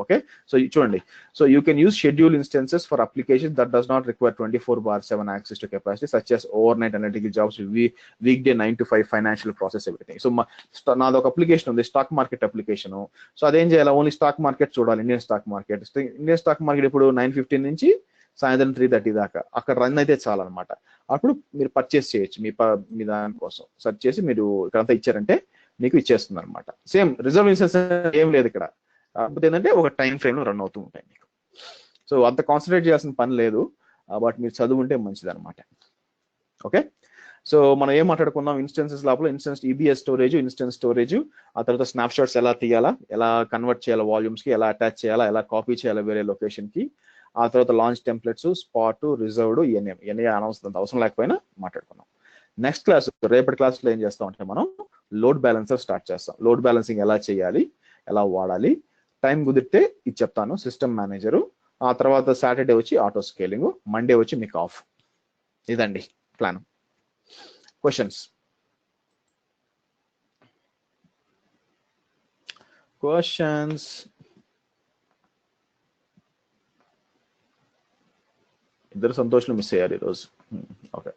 ఓకే, సో చూడండి, so you can use schedule instances for application that does not require 24/7 access to capacity such as overnight analytical jobs, weekday 9 to 5 financial process everything. So నాది ఒక application ఉంది, stock market application. So అదేం చేయాలి, only stock market చూడాలి, Indian stock market. Indian stock market ఇప్పుడు 9:15 నుంచి సాయంత్రం 3:30 దాకా అక్కడ రన్ అయితే చాలన్నమాట. అప్పుడు మీరు పర్చేస్ చేయొచ్చు మీ దానికోసం. సెర్చ్ చేసి మీరు ఇక్కడంతా ఇచ్చారంటే మీకు ఇచ్చేస్తుంది అనమాట. సేమ్ రిజర్వ్ ఇన్స్టెన్స్ ఏం లేదు ఇక్కడ, కాకపోతే ఏంటంటే ఒక టైం ఫ్రేమ్ లో రన్ అవుతూ ఉంటాయి మీకు. సో అంత కాన్సన్ట్రేట్ చేయాల్సిన పని లేదు, బట్ మీరు చదువుంటే మంచిది అనమాట. ఓకే, సో మనం ఏం మాట్లాడుకున్నాం, ఇన్స్టెన్సెస్ లోపల instance EBS storage, instance storage, ఆ తర్వాత స్నాప్షాట్స్ ఎలా తీయాలా, ఎలా కన్వర్ట్ చేయాలా వాల్యూమ్స్ కి, ఎలా అటాచ్ చేయాలా, ఎలా కాపీ చేయాలా వేరే లొకేషన్ కి, ఆ తర్వాత లాంచ్ టెంప్లెట్స్, స్పాట్, రిజర్వ్డ్, ఇవన్నీ అవసరం లేకపోయినా మాట్లాడుకున్నాం. నెక్స్ట్ క్లాస్, రేపటి క్లాస్ లో ఏం చేస్తాం అంటే మనం లోడ్ బ్యాలెన్సర్ స్టార్ట్ చేస్తాం. లోడ్ బ్యాలెన్సింగ్ ఎలా చేయాలి, ఎలా వాడాలి, టైం కుదిరితే ఇది చెప్తాను, సిస్టమ్ మేనేజరు. ఆ తర్వాత సాటర్డే వచ్చి ఆటో స్కేలింగ్, మండే వచ్చి మీకు ఆఫ్. ఇదండి ప్లాన్. క్వశ్చన్స్? ఇద్దరు సంతోషులు మిస్ అయ్యారు ఈరోజు. ఓకే,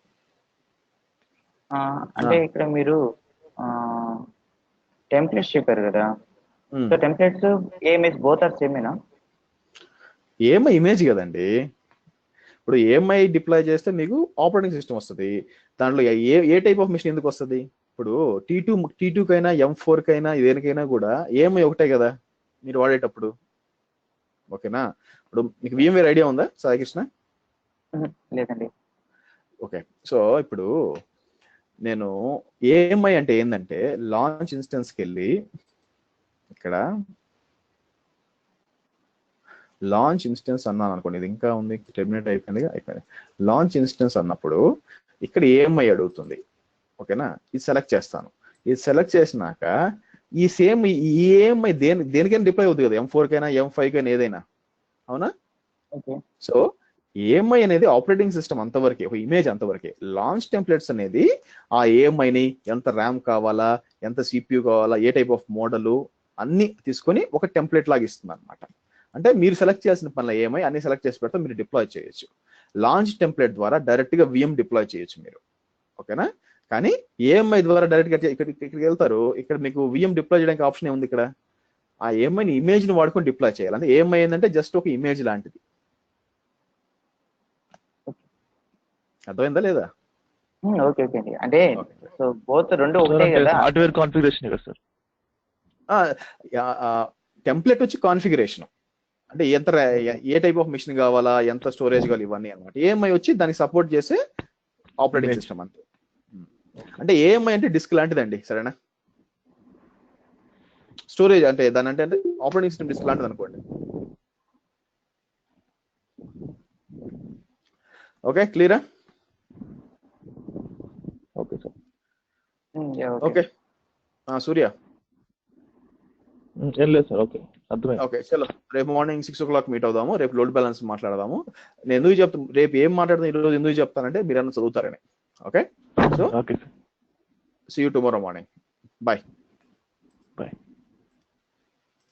అంటే ఇక్కడ మీరు టెంప్లెట్స్ చెప్పారు కదా, so templates AMS both are సేమేనా? ఏఎంఐ ఇమేజ్ కదండి. ఇప్పుడు ఏఎంఐ డిప్లాయ్ చేస్తే మీకు ఆపరేటింగ్ సిస్టమ్ వస్తుంది. దాంట్లో ఏ టైప్ ఆఫ్ మిషన్ ఎందుకు వస్తుంది? ఇప్పుడు T2 కైనా M4 కైనా దేనికైనా కూడా ఏఎంఐ ఒకటే కదా మీరు వాడేటప్పుడు. ఓకేనా? ఇప్పుడు మీకు VMware ఐడియా ఉందా సాయికృష్ణ? లేదండి. ఓకే, సో ఇప్పుడు నేను ఏఎంఐ అంటే ఏంటంటే లాంచ్ ఇన్స్టెన్స్కి వెళ్ళి ఇక్కడ లాంచ్ ఇన్స్టెన్స్ అన్నాను అనుకోండి, ఇది ఇంకా ఉంది, టెర్మినేట్ అయిపోయింది. లాంచ్ ఇన్స్టెన్స్ అన్నప్పుడు ఇక్కడ ఏఎంఐ అడుగుతుంది. ఓకేనా? ఇది సెలెక్ట్ చేస్తాను. ఇది సెలెక్ట్ చేసినాక ఈ సేమ్ ఈ ఏఎంఐ దేనికైనా డిప్లాయ్ అవుతుంది కదా, M4 కైనా M5 కైనా ఏదైనా, అవునా? సో ఏఎంఐ అనేది ఆపరేటింగ్ సిస్టమ్ అంతవరకే, ఒక ఇమేజ్ అంతవరకే. లాంచ్ టెంప్లెట్స్ అనేది ఆ ఏఎంఐని ఎంత ర్యామ్ కావాలా, ఎంత CPU కావాలా, ఏ టైప్ ఆఫ్ మోడల్ అన్ని తీసుకొని ఒక టెంప్లెట్ లాగా ఇస్తుంది అనమాట. అంటే మీరు సెలెక్ట్ చేయాల్సిన పనులు ఏమై అన్ని సెలెక్ట్ చేసి పెడితే మీరు డిప్లాయ్ చేయొచ్చు. లాంచ్ టెంప్లెట్ ద్వారా డైరెక్ట్ గా VM డిప్లాయ్ చేయొచ్చు మీరు. ఓకేనా? కానీ ఏఎంఐ ద్వారా డైరెక్ట్ గా ఇక్కడికి వెళ్తారు, ఇక్కడ మీకు VM డిప్లాయ్ చేయడానికి ఆప్షన్ ఉంది. ఇక్కడ ఆ ఏఎంఐని ఇమేజ్ ని వాడుకొని డిప్లాయ్ చేయాలి. అంటే ఏఎంఐ ఏంటంటే జస్ట్ ఒక ఇమేజ్ లాంటిది. అర్థమైందా లేదా? ఓకే ఓకే అండి. అంటే సో బోత్ రెండు ఒకటే కదా, హార్డ్వేర్ కాన్ఫిగరేషన్ కదా సార్. టెంప్లెట్ వచ్చి కాన్ఫిగరేషన్, అంటే ఏ టైప్ ఆఫ్ మిషన్ కావాలా, ఎంత స్టోరేజ్ కావాలి, ఇవన్నీ అనమాట. ఏఎంఐ వచ్చి దానికి సపోర్ట్ చేసే ఆపరేటింగ్ సిస్టమ్ అంతే. అంటే ఏఎంఐ అంటే డిస్క్ లాంటిదండి, సరేనా? స్టోరేజ్ అంటే దాని అంటే ఆపరేటింగ్ సిస్టమ్ డిస్క్ లాంటిది అనుకోండి. ఓకే, క్లియరా? Okay sir. ఓకే సూర్య? ఏం లేదు సార్. ఓకే. అర్థమైంది. ఓకే చలో రేపు మార్నింగ్ 6 o'clock మీట్ అవుదాము. రేపు లోడ్ బ్యాలెన్స్ మాట్లాడదాము. నేను ఎందుకు చెప్తాను, రేపు ఏం మాట్లాడదాం ఈరోజు ఎందుకు చెప్తానంటే మీరు అన్న చదువుతారని. Okay so okay sir. See you tomorrow morning. Bye.